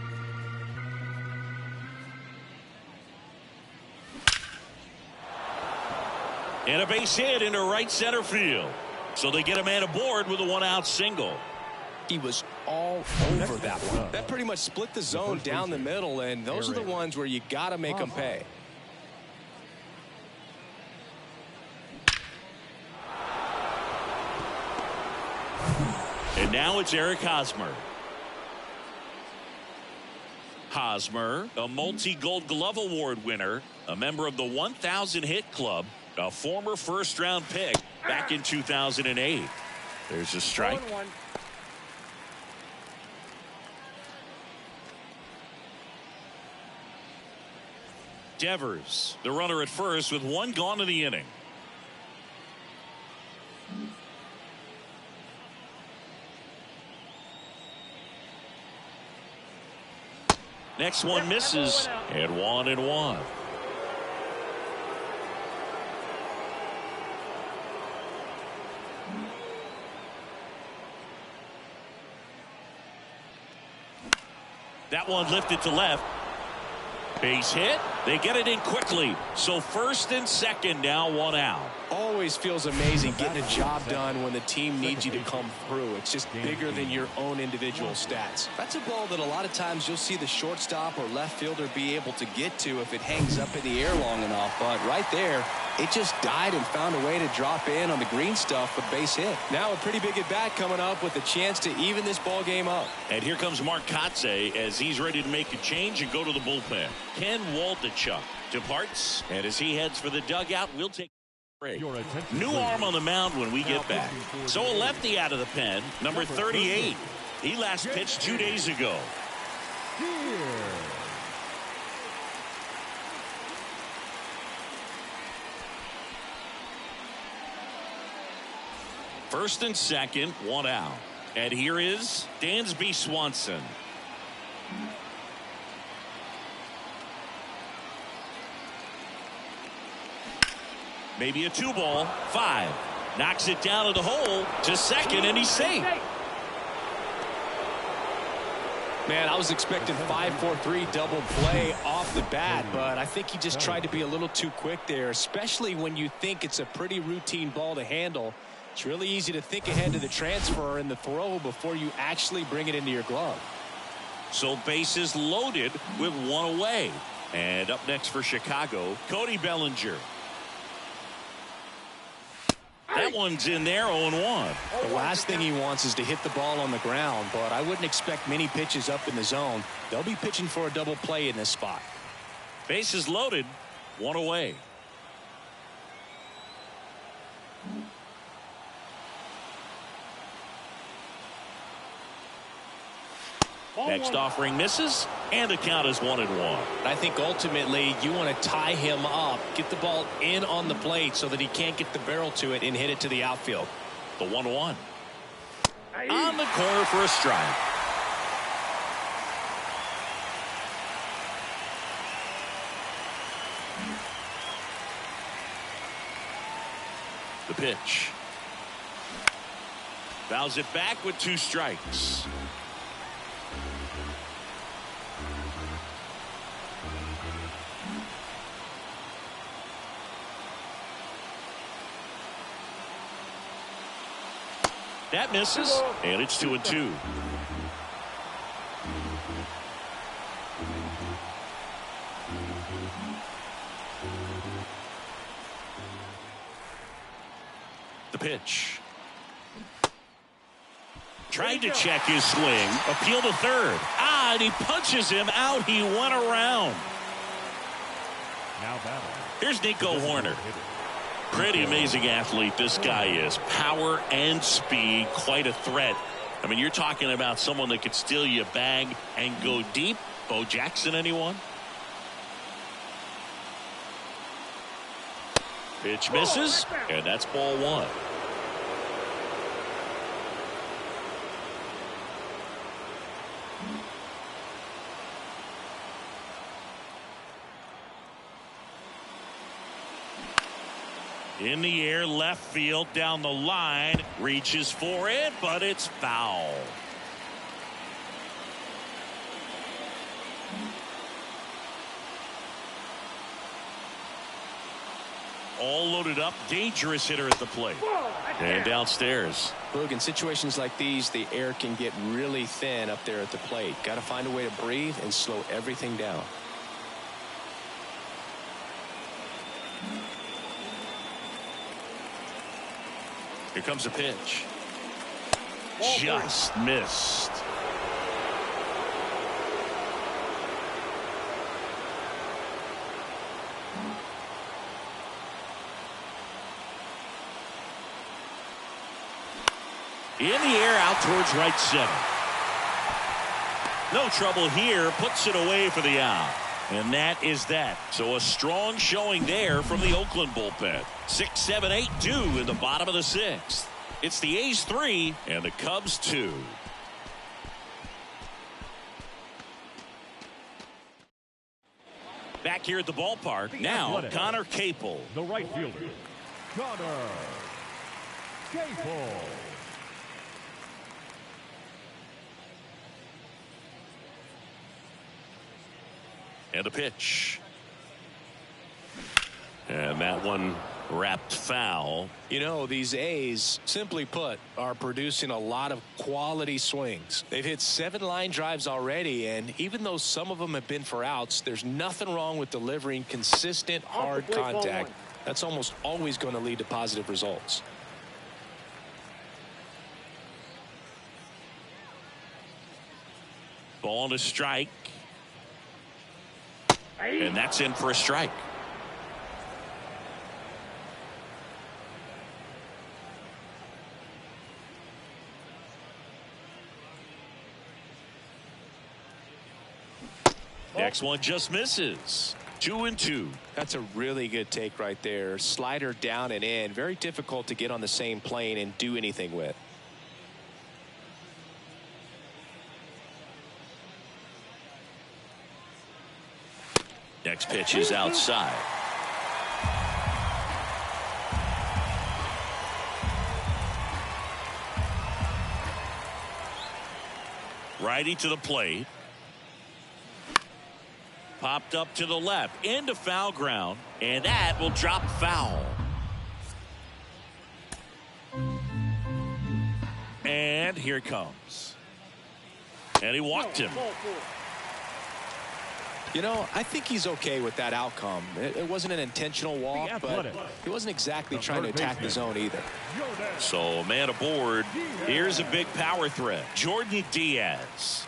And a base hit into right center field. So they get a man aboard with a 1-out single. He was all over that one. That pretty much split the zone down the middle, and those are the ones where you got to make them pay. And now it's Eric Hosmer. Hosmer, a multi-Gold Glove Award winner, a member of the 1,000 Hit Club, a former first-round pick back in 2008. There's a strike. 1-1. Devers, the runner at first with 1 gone in the inning. Next one misses, and 1-1. That one lifted to left. Base hit. They get it in quickly. So first and second, now one out. Always feels amazing getting a job done when the team needs you to come through. It's just bigger than your own individual stats. That's a ball that a lot of times you'll see the shortstop or left fielder be able to get to if it hangs up in the air long enough. But right there, it just died and found a way to drop in on the green stuff with base hit. Now a pretty big at bat coming up with a chance to even this ball game up. And here comes Mark Kotze as he's ready to make a change and go to the bullpen. Ken Waldichuk departs, and as he heads for the dugout, we'll take a break. New arm on the mound when we get back. So a lefty out of the pen, number 38. He last pitched 2 days ago. First and second, one out. And here is Dansby Swanson. Maybe a 2-ball, 5. Knocks it down to the hole to second, and he's safe. Man, I was expecting 5-4-3 double play off the bat, but I think he just tried to be a little too quick there, especially when you think it's a pretty routine ball to handle. It's really easy to think ahead to the transfer and the throw before you actually bring it into your glove. So bases loaded with one away. And up next for Chicago, Cody Bellinger. That one's in there, 0-1. The last thing he wants is to hit the ball on the ground, but I wouldn't expect many pitches up in the zone. They'll be pitching for a double play in this spot. Bases loaded, one away. Next offering misses, and the count is 1-1. I think ultimately you want to tie him up, get the ball in on the plate so that he can't get the barrel to it and hit it to the outfield. The 1-1. On the corner for a strike. The pitch. Fouls it back with 2 strikes. That misses, and it's 2-2. The pitch. Tried to check his swing. Appeal to third. And he punches him out. He went around. Now battle. Here's Nico Horner. Pretty amazing athlete this guy is. Power and speed, quite a threat. I mean, you're talking about someone that could steal you a bag and go deep. Bo Jackson, anyone? Pitch misses, and that's ball 1. In the air, left field, down the line, reaches for it, but it's foul. All loaded up, dangerous hitter at the plate. And downstairs. Look, in situations like these, the air can get really thin up there at the plate. Got to find a way to breathe and slow everything down. Here comes a pitch. Just missed. In the air, out towards right center. No trouble here. Puts it away for the out. And that is that. So a strong showing there from the Oakland bullpen. 6, 7, 8, 2 in the bottom of the 6th. It's the A's 3 and the Cubs 2. Back here at the ballpark. Now Connor Capel. The right fielder, Connor Capel. And the pitch. And that one wrapped foul. You know, these A's, simply put, are producing a lot of quality swings. They've hit 7 line drives already, and even though some of them have been for outs, there's nothing wrong with delivering consistent, hard contact. That's almost always going to lead to positive results. Ball to strike. And that's in for a strike. Next one just misses. 2-2. That's a really good take right there. Slider down and in. Very difficult to get on the same plane and do anything with. Next pitch is outside. Righty to the plate. Popped up to the left into foul ground, and that will drop foul. And here it comes. And he walked him. You know, I think he's okay with that outcome. It wasn't an intentional walk, but he wasn't exactly trying to attack the zone either. So, man aboard. Here's a big power threat. Jordan Diaz.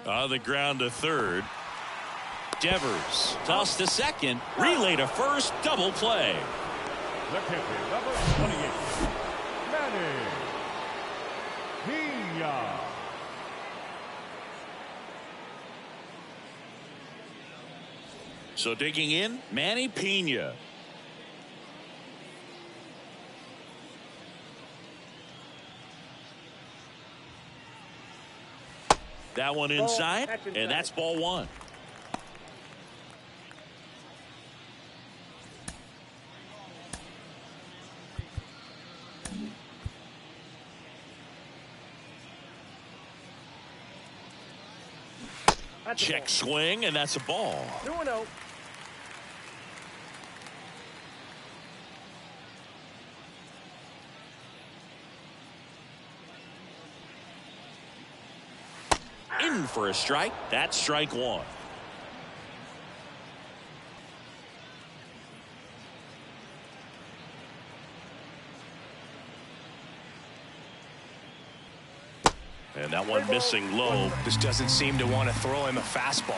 On the ground to third. Devers tossed to second. Relay to first. Double play. The catcher, number 28, Manny Pena. So digging in, Manny Pena. That one inside, and that's ball one. Check swing, and that's a ball. 2-0. In for a strike. That's strike one. And that one missing low. Just doesn't seem to want to throw him a fastball.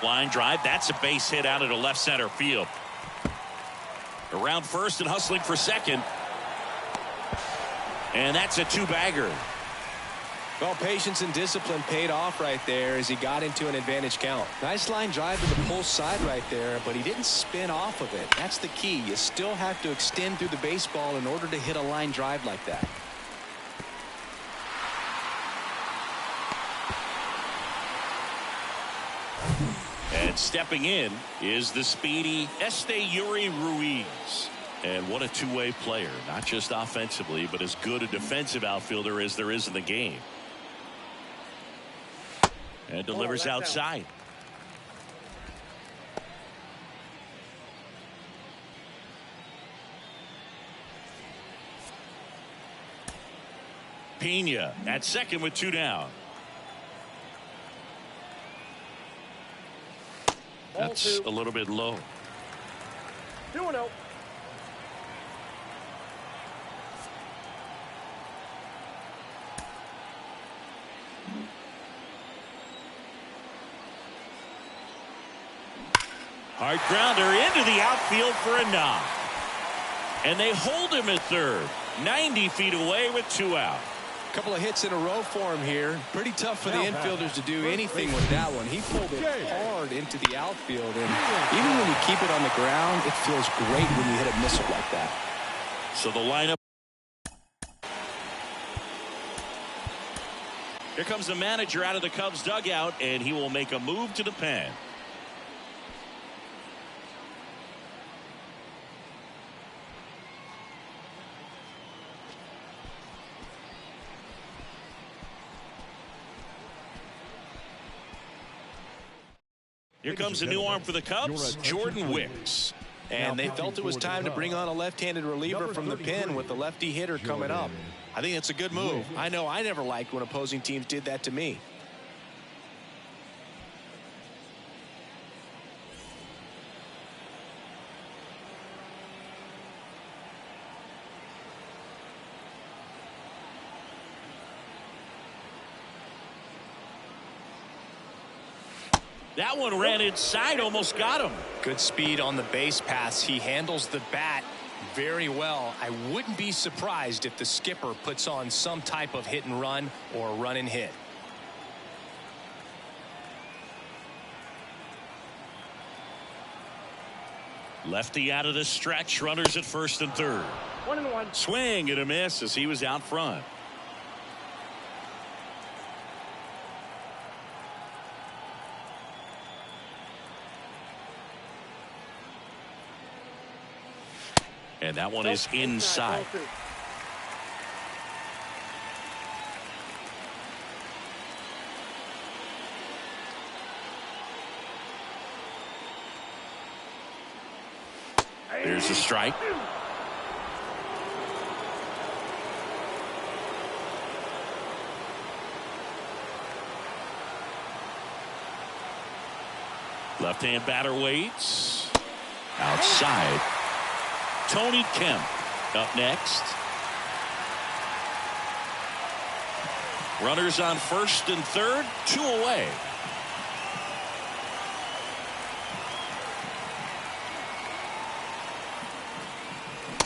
Line drive. That's a base hit out into left center field. Around first and hustling for second. And that's a two-bagger. Well, patience and discipline paid off right there as he got into an advantage count. Nice line drive to the pull side right there, but he didn't spin off of it. That's the key. You still have to extend through the baseball in order to hit a line drive like that. And stepping in is the speedy Esteury Ruiz. And what a two-way player, not just offensively, but as good a defensive outfielder as there is in the game. And delivers outside. Pena at second with two down. That's a little bit low. 2-0. Hard grounder into the outfield for a knock. And they hold him at third. 90 feet away with two out. A couple of hits in a row for him here. Pretty tough for the infielders to do anything with that one. He pulled it hard into the outfield, and even when you keep it on the ground, it feels great when you hit a missile like that. So the lineup. Here comes the manager out of the Cubs dugout, and he will make a move to the pen. Here comes a new arm for the Cubs, Jordan Wicks. And they felt it was time to bring on a left-handed reliever from the pen with the lefty hitter coming up. I think it's a good move. I know I never liked when opposing teams did that to me. That one ran inside, almost got him. Good speed on the base pass. He handles the bat very well. I wouldn't be surprised if the skipper puts on some type of hit and run or run and hit. Lefty out of the stretch, runners at first and third. 1-1. Swing and a miss as he was out front. And that one is inside. There's a strike. Left-hand batter waits. Outside. Tony Kemp up next. Runners on first and third, 2 away.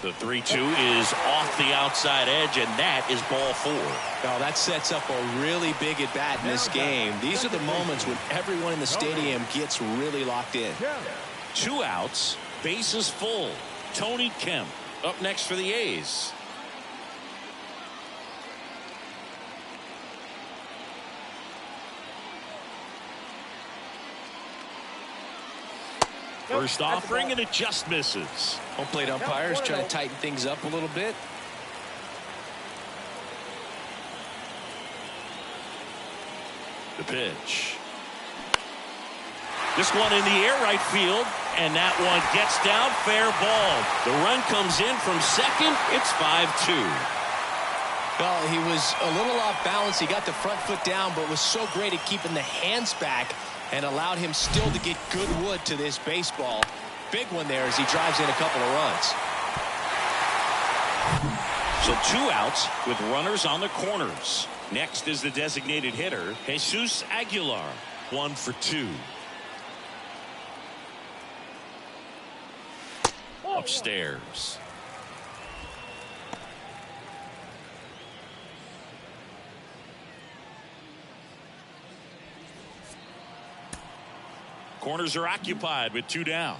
The 3-2 is off the outside edge, and that is ball 4. Now that sets up a really big at bat in this game. These are the moments when everyone in the stadium gets really locked in. 2 outs, bases full. Tony Kemp up next for the A's. First offering, and it just misses. Home plate umpires trying to tighten things up a little bit. The pitch. This one in the air right field, and that one gets down, fair ball. The run comes in from second. It's 5-2. Well, he was a little off balance. He got the front foot down, but was so great at keeping the hands back and allowed him still to get good wood to this baseball. Big one there as he drives in a couple of runs. So 2 outs with runners on the corners. Next is the designated hitter, Jesus Aguilar. 1 for 2. Upstairs. Corners are occupied with 2 down.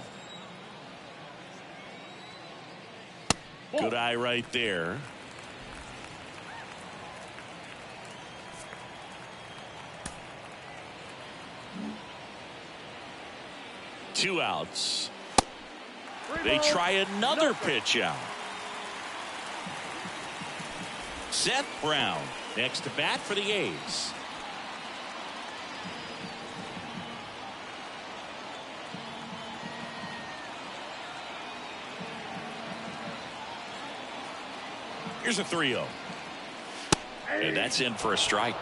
Good eye right there. Two outs. They try another pitch out. Seth Brown next to bat for the A's. Here's a 3-0. And that's in for a strike.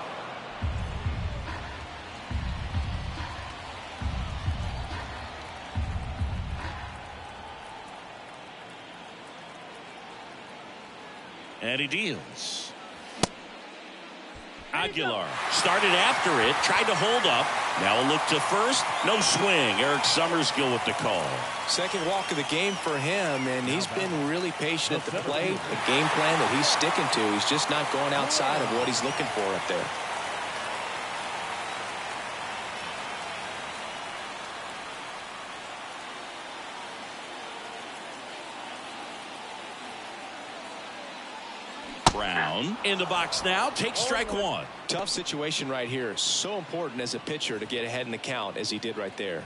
And he deals. Aguilar started after it, tried to hold up. Now a look to first. No swing. Eric Summerskill with the call. Second walk of the game for him, and he's been really patient at the plate. A game plan that he's sticking to. He's just not going outside of what he's looking for up there. Brown down in the box now. Take strike one. Tough situation right here. So important as a pitcher to get ahead in the count as he did right there.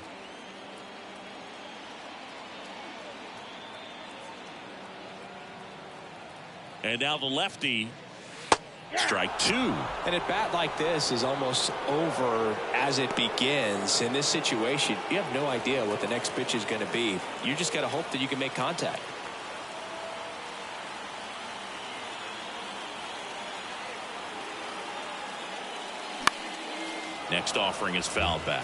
And now the lefty. Strike two. And at bat like this is almost over as it begins. In this situation, you have no idea what the next pitch is going to be. You just got to hope that you can make contact. Next offering is fouled back.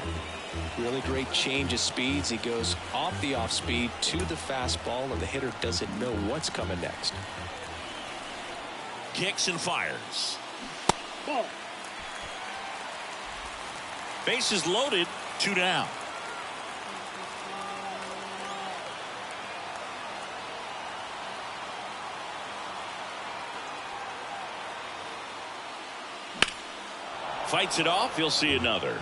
Really great change of speeds. He goes off the off speed to the fastball, and the hitter doesn't know what's coming next. Kicks and fires. Ball. Bases loaded. 2 down. Fights it off. He'll see another.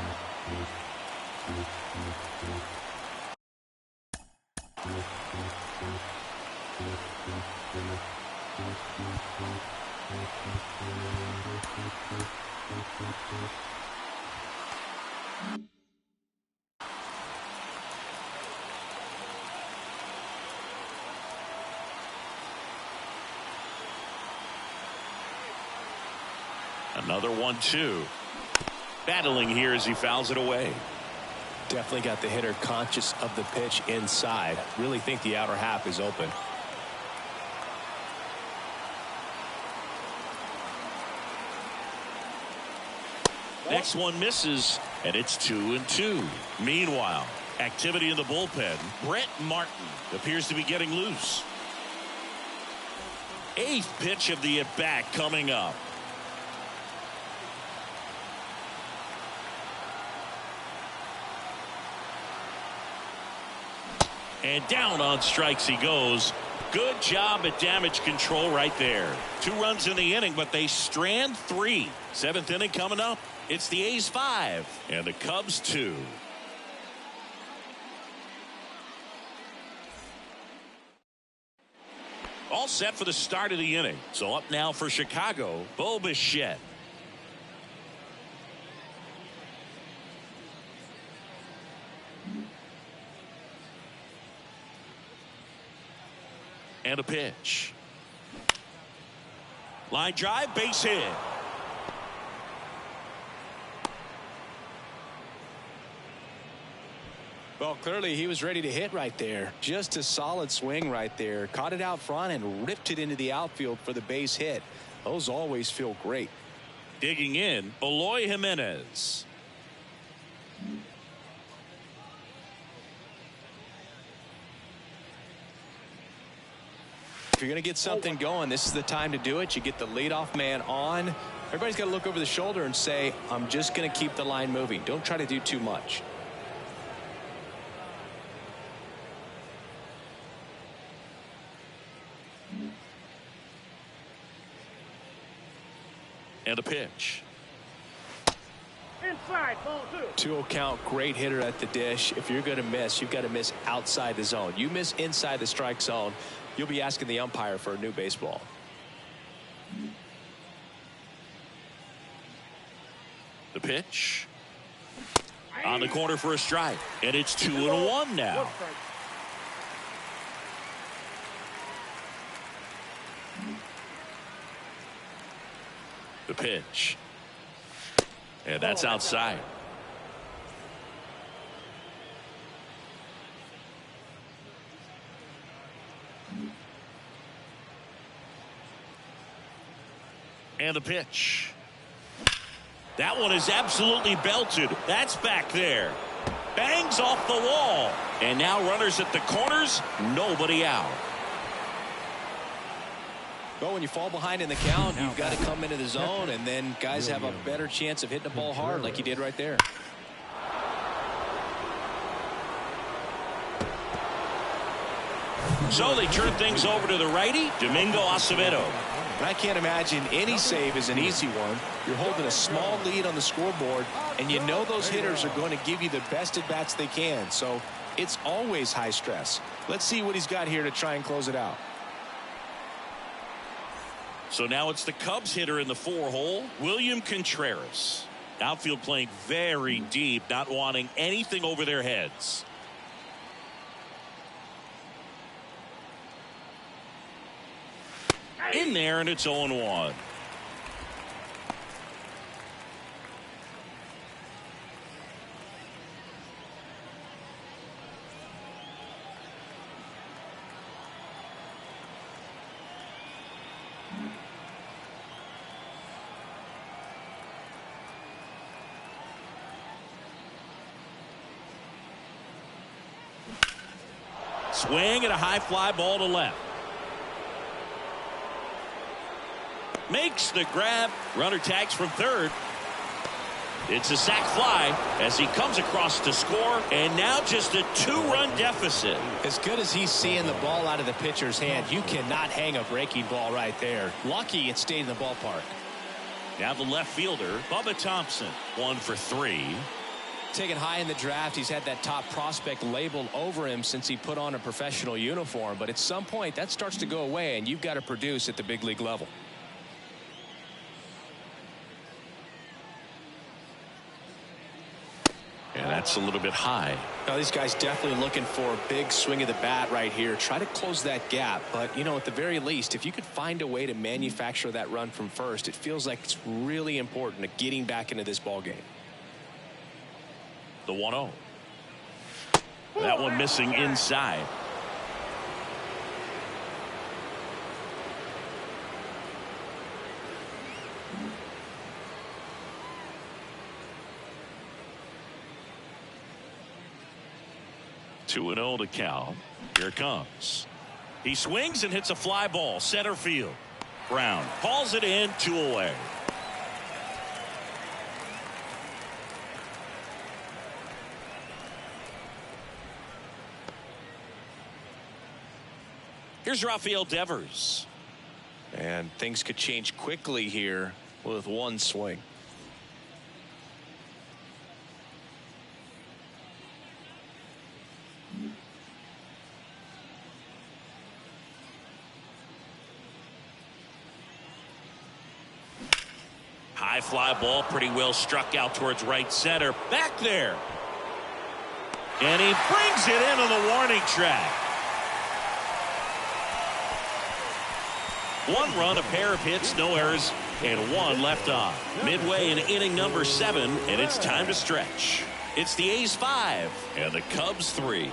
Another 1-2. Battling here as he fouls it away. Definitely got the hitter conscious of the pitch inside. Really think the outer half is open. Next one misses, and it's 2-2. Meanwhile, activity in the bullpen. Brett Martin appears to be getting loose. 8th pitch of the at-bat coming up. And down on strikes he goes. Good job at damage control right there. 2 runs in the inning, but they strand 3. 7th inning coming up. It's the A's 5 and the Cubs 2. All set for the start of the inning. So up now for Chicago, Bo Bichette. And a pitch. Line drive, base hit. Well, clearly he was ready to hit right there. Just a solid swing right there. Caught it out front and ripped it into the outfield for the base hit. Those always feel great. Digging in, Eloy Jimenez. If you're going to get something going, this is the time to do it. You get the leadoff man on. Everybody's got to look over the shoulder and say, I'm just going to keep the line moving. Don't try to do too much. And a pitch. Inside, ball 2. 2-0 count, great hitter at the dish. If you're going to miss, you've got to miss outside the zone. You miss inside the strike zone, you'll be asking the umpire for a new baseball. The pitch. On the corner for a strike. And it's 2-1 now. The pitch. And that's outside. And the pitch. That one is absolutely belted. That's back there. Bangs off the wall. And now runners at the corners. Nobody out. Well, when you fall behind in the count, you've got to come into the zone, and then guys have a better chance of hitting the ball hard like he did right there. So they turn things over to the righty, Domingo Acevedo. And I can't imagine any save is an easy one. You're holding a small lead on the scoreboard, and you know those hitters are going to give you the best at-bats they can. So it's always high stress. Let's see what he's got here to try and close it out. So now it's the Cubs hitter in the 4-hole, William Contreras. Outfield playing very deep, not wanting anything over their heads. In there, and it's 0-1. Swing and a high fly ball to left. Makes the grab. Runner tags from third. It's a sac fly as he comes across to score, and now just a 2-run deficit. As good as he's seeing the ball out of the pitcher's hand, you cannot hang a breaking ball right there. Lucky it stayed in the ballpark. Now the left fielder, Bubba Thompson, 1 for 3. Taken high in the draft, he's had that top prospect labeled over him since he put on a professional uniform, but at some point that starts to go away, and you've got to produce at the big league level. And that's a little bit high. Now these guys definitely looking for a big swing of the bat right here. Try to close that gap, but you know, at the very least, if you could find a way to manufacture that run from first, it feels like it's really important to getting back into this ball game. The 1-0. That one missing inside. Two and 0 to count. Here it comes. He swings and hits a fly ball center field. Brown calls it in, 2 away. Here's Rafael Devers. And things could change quickly here with one swing. High fly ball, pretty well struck out towards right center. Back there. And he brings it in on the warning track. 1 run, a pair of hits, no errors, and 1 left on. Midway in inning number 7, and it's time to stretch. It's the A's 5 and the Cubs 3.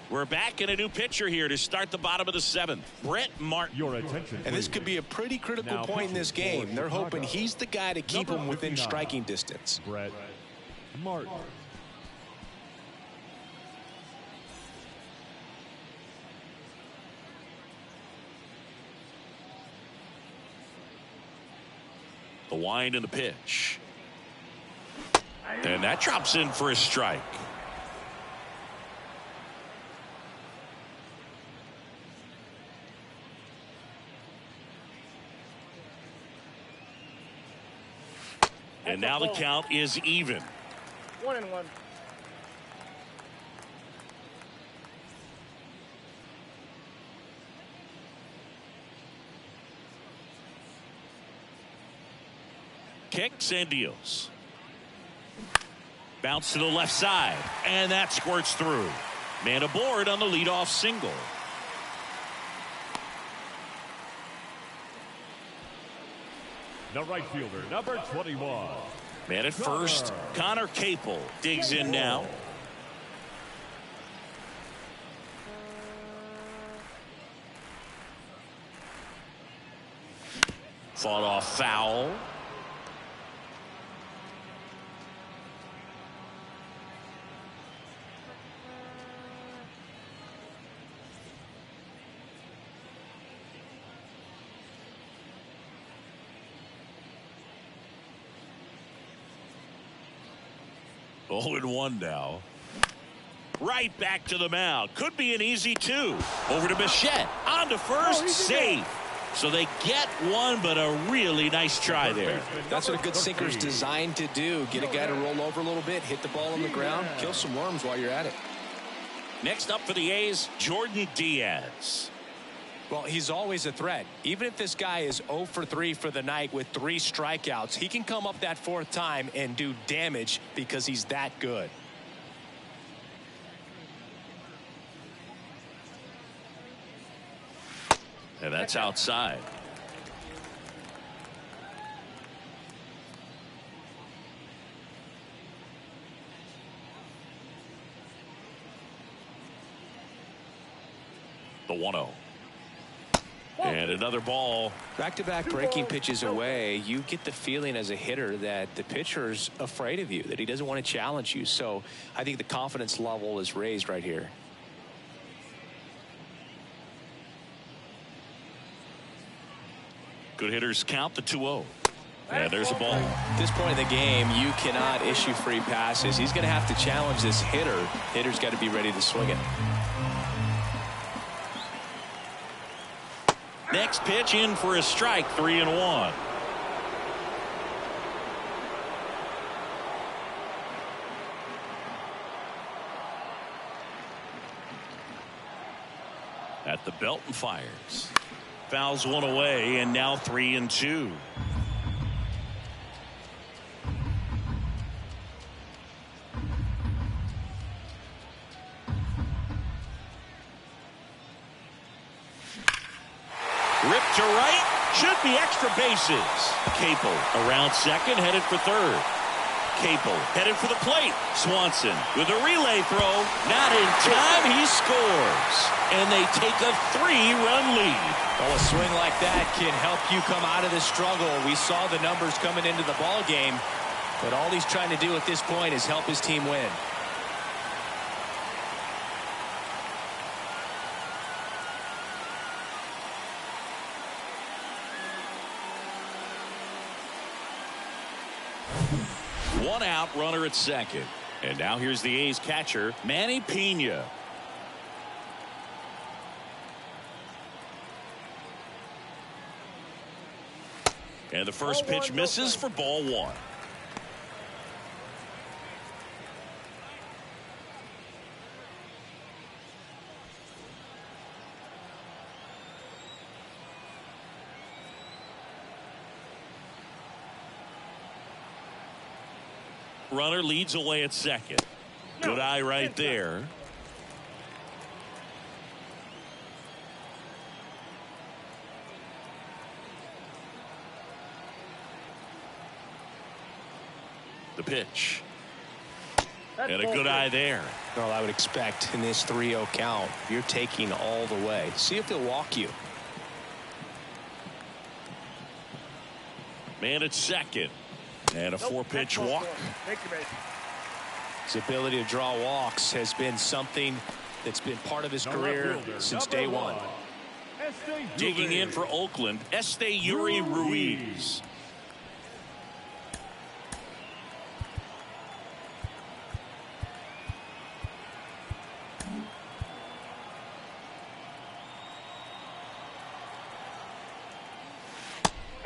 We're back in a new pitcher here to start the bottom of the 7th. Brett Martin. Your attention. And this could be a pretty critical point in this game. They're hoping he's the guy to keep them within striking distance. Brett Martin. The wind and the pitch. And that drops in for a strike. And now the count is even. 1-1. Kicks and deals. Bounce to the left side. And that squirts through. Man aboard on the leadoff single. The right fielder, number 21. Man at first, Connor Capel digs in now. Fought off foul. Oh, and 1 now. Right back to the mound. Could be an easy 2. Over to Bichette. On to first. Safe. So they get one, but a really nice try there. That's what a good sinker is designed to do. Get a guy to roll over a little bit, hit the ball on the ground, kill some worms while you're at it. Next up for the A's, Jordan Diaz. Well, he's always a threat. Even if this guy is 0 for 3 for the night with 3 strikeouts, he can come up that 4th time and do damage because he's that good. And that's outside. The 1-0. And another ball. Back-to-back breaking pitches away, you get the feeling as a hitter that the pitcher's afraid of you, that he doesn't want to challenge you. So I think the confidence level is raised right here. Good hitters count the 2-0. And there's a ball. At this point in the game, you cannot issue free passes. He's going to have to challenge this hitter. Hitter's got to be ready to swing it. Next pitch in for a strike, 3-1. At the belt and fires. Fouls one away, and now 3-2. Ripped to right. Should be extra bases. Capel around second, headed for third. Capel headed for the plate. Swanson with a relay throw. Not in time. He scores. And they take a 3-run lead. Well, a swing like that can help you come out of the struggle. We saw the numbers coming into the ball game, but all he's trying to do at this point is help his team win. One out, runner at second. And now here's the A's catcher, Manny Pena. And the first pitch misses for ball 1. Runner leads away at second. Good eye right there. The pitch. And a good eye there. Well, I would expect in this 3-0 count, you're taking all the way. See if they'll walk you. Man at second. And a 4-pitch walk. His ability to draw walks has been something that's been part of his career since day one. Digging in for Oakland, Esteury Ruiz.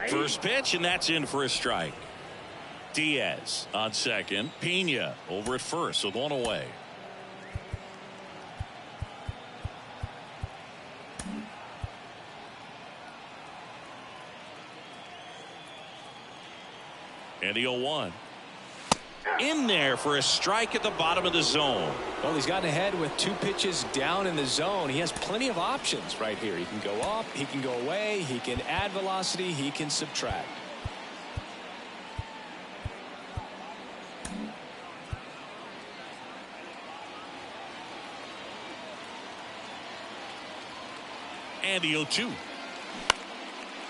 First pitch, and that's in for a strike. Diaz on second. Pena over at first with one away. And the 0-1. In there for a strike at the bottom of the zone. Well, he's gotten ahead with 2 pitches down in the zone. He has plenty of options right here. He can go up, he can go away, he can add velocity, he can subtract. And the 0-2.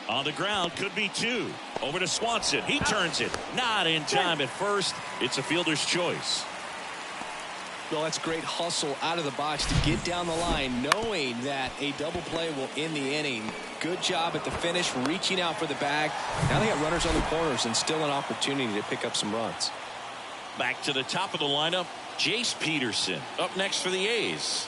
On the ground, could be 2. Over to Swanson. He turns it. Not in time at first. It's a fielder's choice. Well, that's great hustle out of the box to get down the line, knowing that a double play will end the inning. Good job at the finish, reaching out for the bag. Now they got runners on the corners and still an opportunity to pick up some runs. Back to the top of the lineup, Jace Peterson up next for the A's.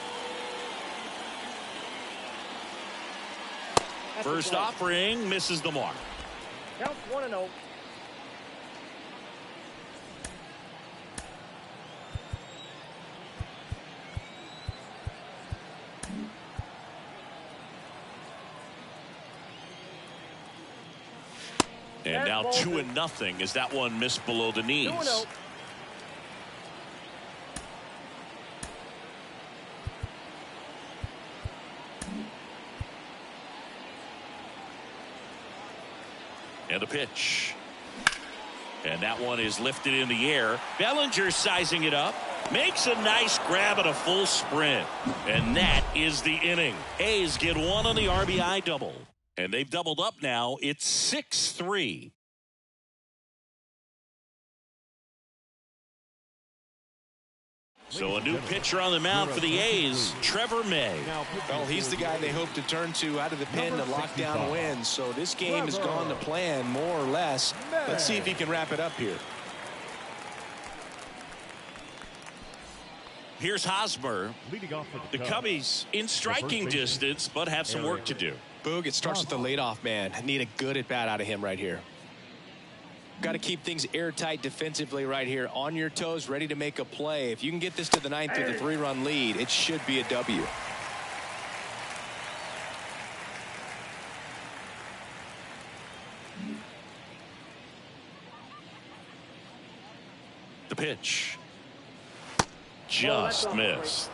First offering misses the mark. Count 1-0. And now 2-0 as that one missed below the knees. 2-0. And a pitch. And that one is lifted in the air. Bellinger sizing it up. Makes a nice grab at a full sprint. And that is the inning. A's get one on the RBI double. And they've doubled up now. It's 6-3. So a new pitcher on the mound for the A's, Trevor May. Well, he's the guy they hope to turn to out of the pen to lock down wins. So this game has gone to plan more or less. Let's see if he can wrap it up here. Here's Hosmer. Leading off for The Cubbies in striking distance, but have some work to do. Boog, it starts with the leadoff man. Need a good at bat out of him right here. Got to keep things airtight defensively right here. On your toes, ready to make a play. If you can get this to the ninth with a 3-run lead, it should be a W. The pitch. Just missed.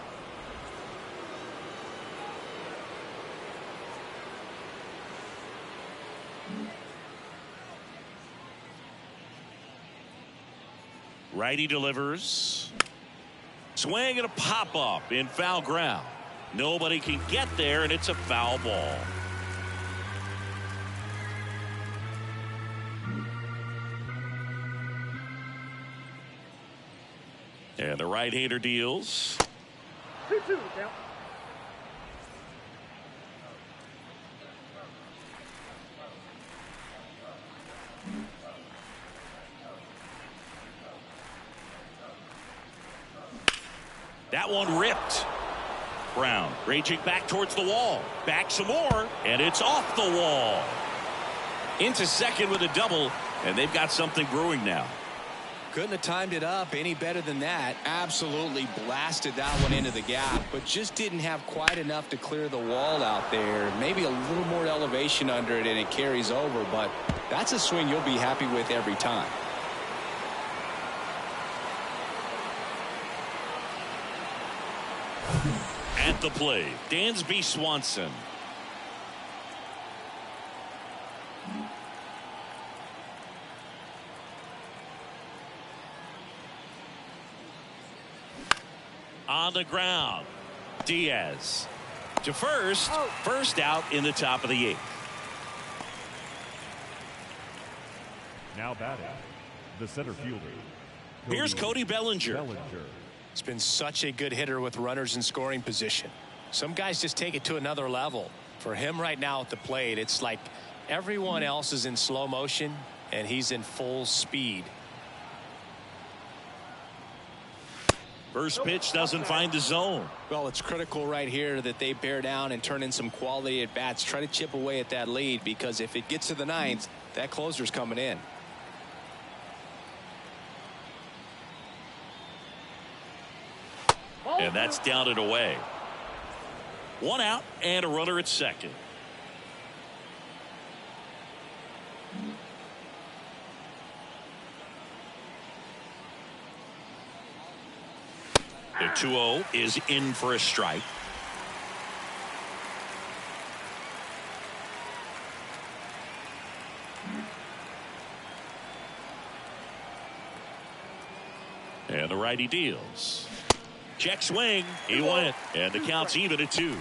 Righty delivers. Swing and a pop up in foul ground. Nobody can get there, and it's a foul ball. And the right-hander deals. 2-2 count. That one ripped. Brown raging back towards the wall. Back some more, and it's off the wall. Into second with a double, and they've got something brewing now. Couldn't have timed it up any better than that. Absolutely blasted that one into the gap, but just didn't have quite enough to clear the wall out there. Maybe a little more elevation under it, and it carries over, but that's a swing you'll be happy with every time. At the plate, Dansby Swanson. On the ground, Diaz to first. First out in the top of the eighth. Now batting, the center fielder. Here's Cody Bellinger. It's been such a good hitter with runners in scoring position. Some guys just take it to another level. For him right now at the plate, it's like everyone else is in slow motion and he's in full speed. First pitch doesn't find the zone. Well, it's critical right here that they bear down and turn in some quality at bats. Try to chip away at that lead, because if it gets to the ninth, that closer's coming in. And that's down and away. One out and a runner at second. The 2-0 is in for a strike. And the righty deals. Check swing. He went. And the count's even at 2.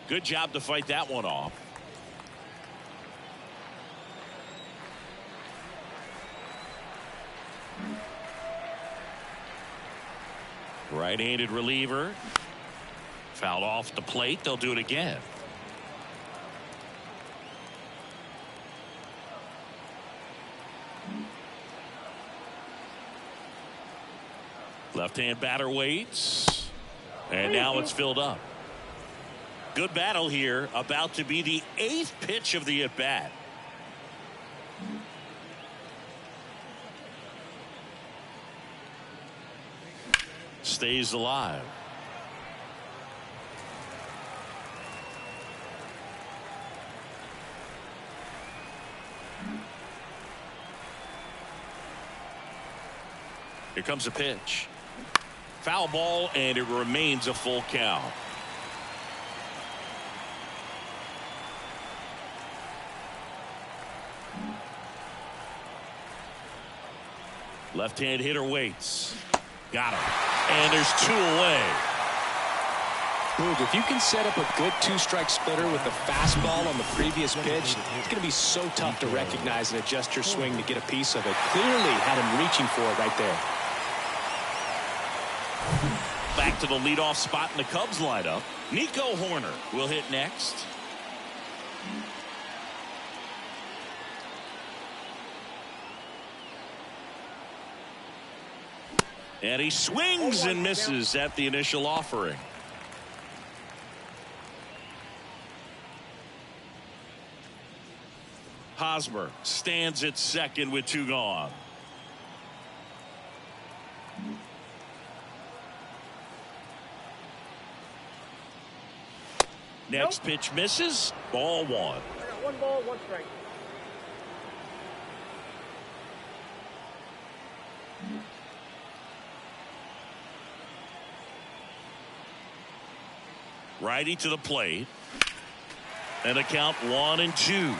Good job to fight that one off. Right-handed reliever. Fouled off the plate. They'll do it again. Left-hand batter waits. And now it's filled up. Good battle here. About to be the 8th pitch of the at-bat. Stays alive. Here comes a pitch. Foul ball, and it remains a full count. Left-hand hitter waits. Got him. And there's 2 away. Boog, if you can set up a good 2-strike splitter with the fastball on the previous pitch, it's going to be so tough to recognize and adjust your swing to get a piece of it. Clearly had him reaching for it right there. Back to the leadoff spot in the Cubs lineup. Nico Horner will hit next. And he swings and misses at the initial offering. Hosmer stands at second with 2 gone. Next pitch misses. Ball 1. I got 1 ball, 1 strike. Righty to the plate. And a count 1-2.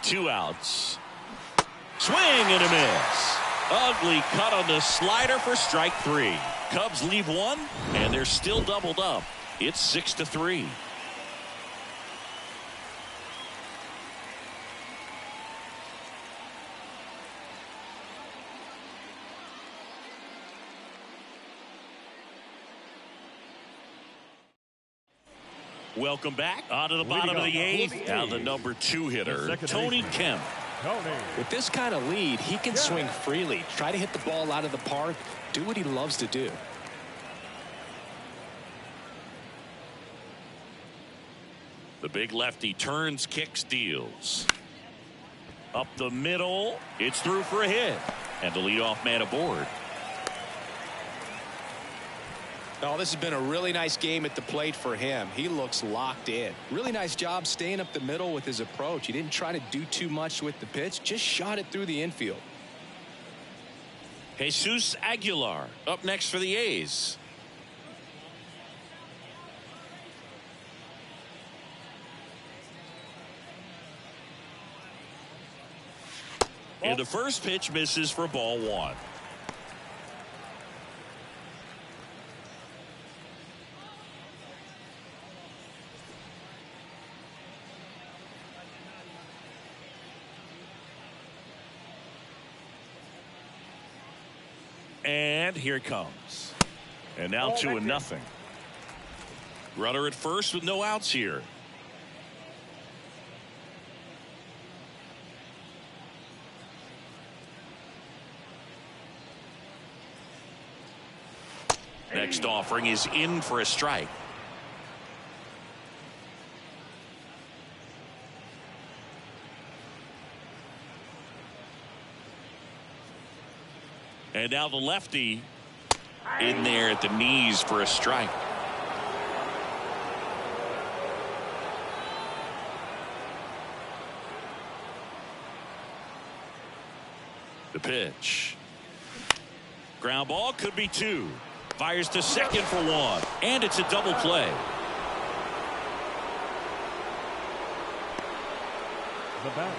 Two outs. Swing and a miss. Ugly cut on the slider for strike 3. Cubs leave 1, and they're still doubled up. It's 6-3. Welcome back. On to the bottom of the 8th. Now the number 2 hitter, Tony Kemp. With this kind of lead, he can swing freely, try to hit the ball out of the park, do what he loves to do. The big lefty turns, kicks, deals. Up the middle. It's through for a hit. And the leadoff man aboard. Oh, this has been a really nice game at the plate for him. He looks locked in. Really nice job staying up the middle with his approach. He didn't try to do too much with the pitch, just shot it through the infield. Jesus Aguilar up next for the A's. And the first pitch misses for ball 1. And here it comes. And now 2-0. Runner at first with no outs here. Next offering is in for a strike. And now the lefty in there at the knees for a strike. The pitch. Ground ball, could be 2. Fires to second for 1. And it's a double play. The batter,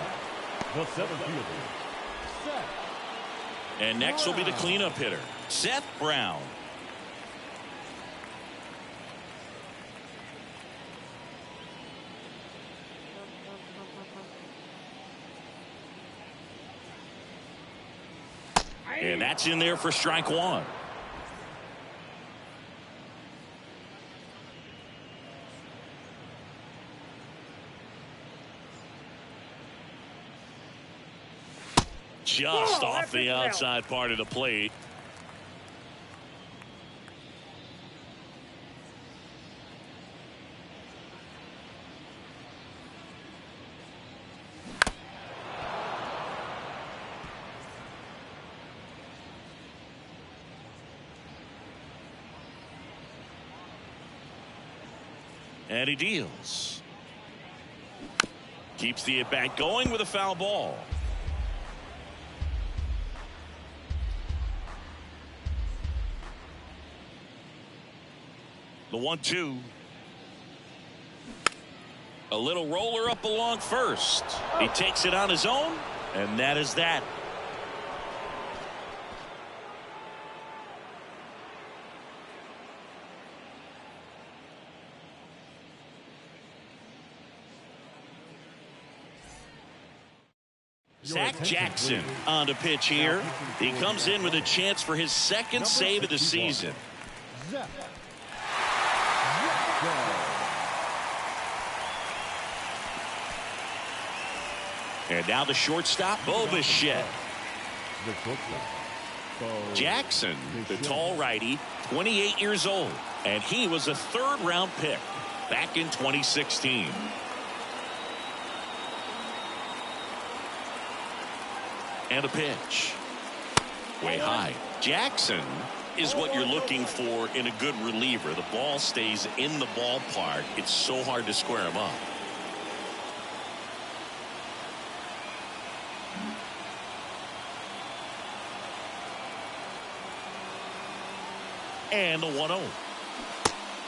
the 7th fielder, Seth. And next will be the cleanup hitter, Seth Brown. And that's in there for strike 1. Just Whoa, off that's the it now. outside part of the plate. And he deals. Keeps the at-bat going with a foul ball. The 1-2. A little roller up along first. He takes it on his own, and that is that. Zach Jackson on the pitch here. He comes in with a chance for his second save of the season. And now the shortstop, Bobichet. Jackson, the tall righty, 28 years old, and he was a third-round pick back in 2016. And a pitch. Way high. Jackson is what you're looking for in a good reliever. The ball stays in the ballpark. It's so hard to square him up. And the 1-0.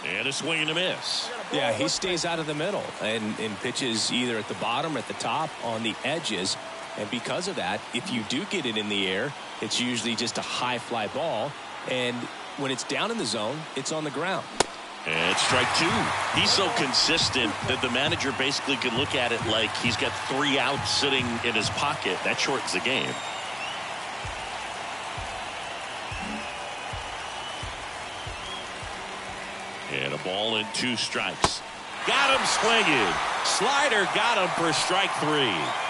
And a swing and a miss. Yeah, he stays out of the middle and pitches either at the bottom or at the top on the edges. And because of that, if you do get it in the air, it's usually just a high fly ball. And when it's down in the zone, it's on the ground. And strike two. He's so consistent that the manager basically could look at it like he's got 3 outs sitting in his pocket. That shortens the game. And a ball and 2 strikes. Got him swinging. Slider got him for strike 3.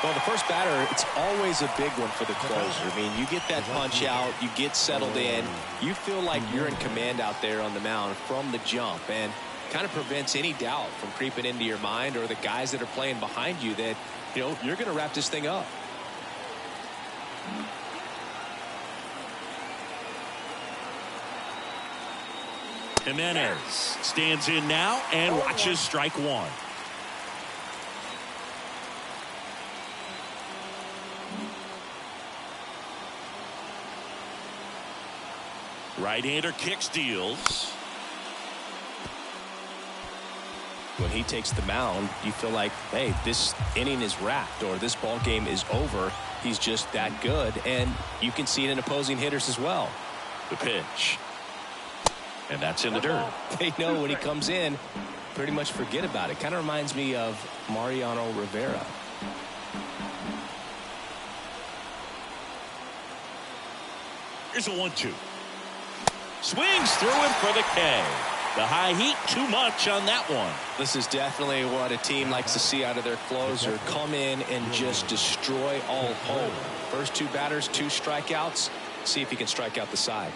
Well, the first batter, it's always a big one for the closer. I mean, you get that punch out, you get settled in, you feel like you're in command out there on the mound from the jump, and kind of prevents any doubt from creeping into your mind or the guys that are playing behind you that, you know, you're going to wrap this thing up. Jimenez stands in now and watches strike 1. Right-hander kicks, deals. When he takes the mound, you feel like, hey, this inning is wrapped or this ball game is over. He's just that good, and you can see it in opposing hitters as well. The pitch. And that's in the dirt. They know when he comes in, pretty much forget about it. Kind of reminds me of Mariano Rivera. Here's a 1-2. Swings through it for the K. The high heat, too much on that one. This is definitely what a team likes to see out of their closer. Come in and just destroy all hope. First 2 batters, 2 strikeouts. See if he can strike out the side.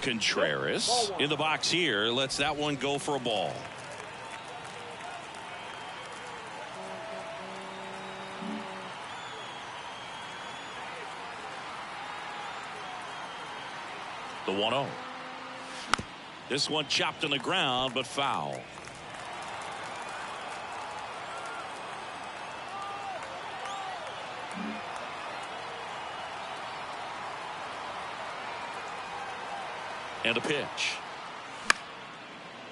Contreras in the box here lets that one go for a ball. The 1-0. This one chopped on the ground but foul. And a pitch.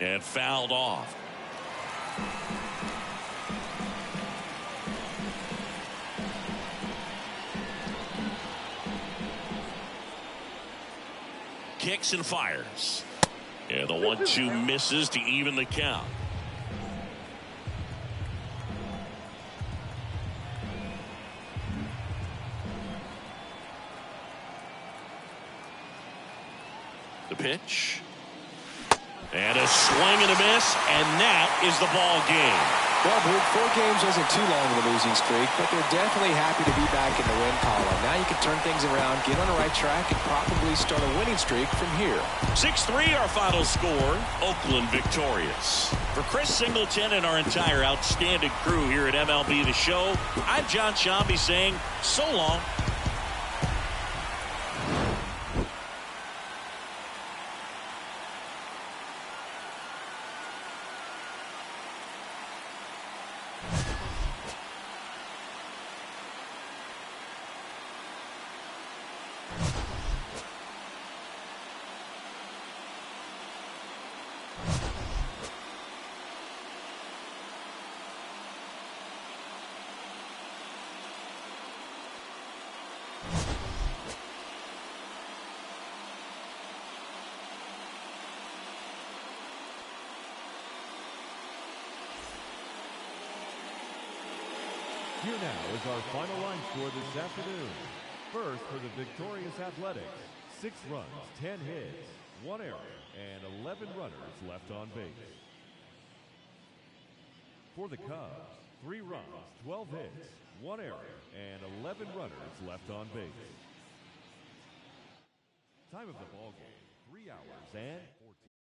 And fouled off. Kicks and fires. And the 1-2 misses to even the count. The pitch. And a swing and a miss, and that is the ball game. Well, Boog, 4 games isn't too long of a losing streak, but they're definitely happy to be back in the win column. Now you can turn things around, get on the right track, and probably start a winning streak from here. 6-3 our final score. Oakland victorious. For Chris Singleton and our entire outstanding crew here at MLB The Show, I'm John Shambi saying so long. Here now is our final line score this afternoon. First for the victorious Athletics, 6 runs, 10 hits, 1 error, and 11 runners left on base. For the Cubs, 3 runs, 12 hits, 1 error, and 11 runners left on base. Time of the ball game, 3 hours and 14.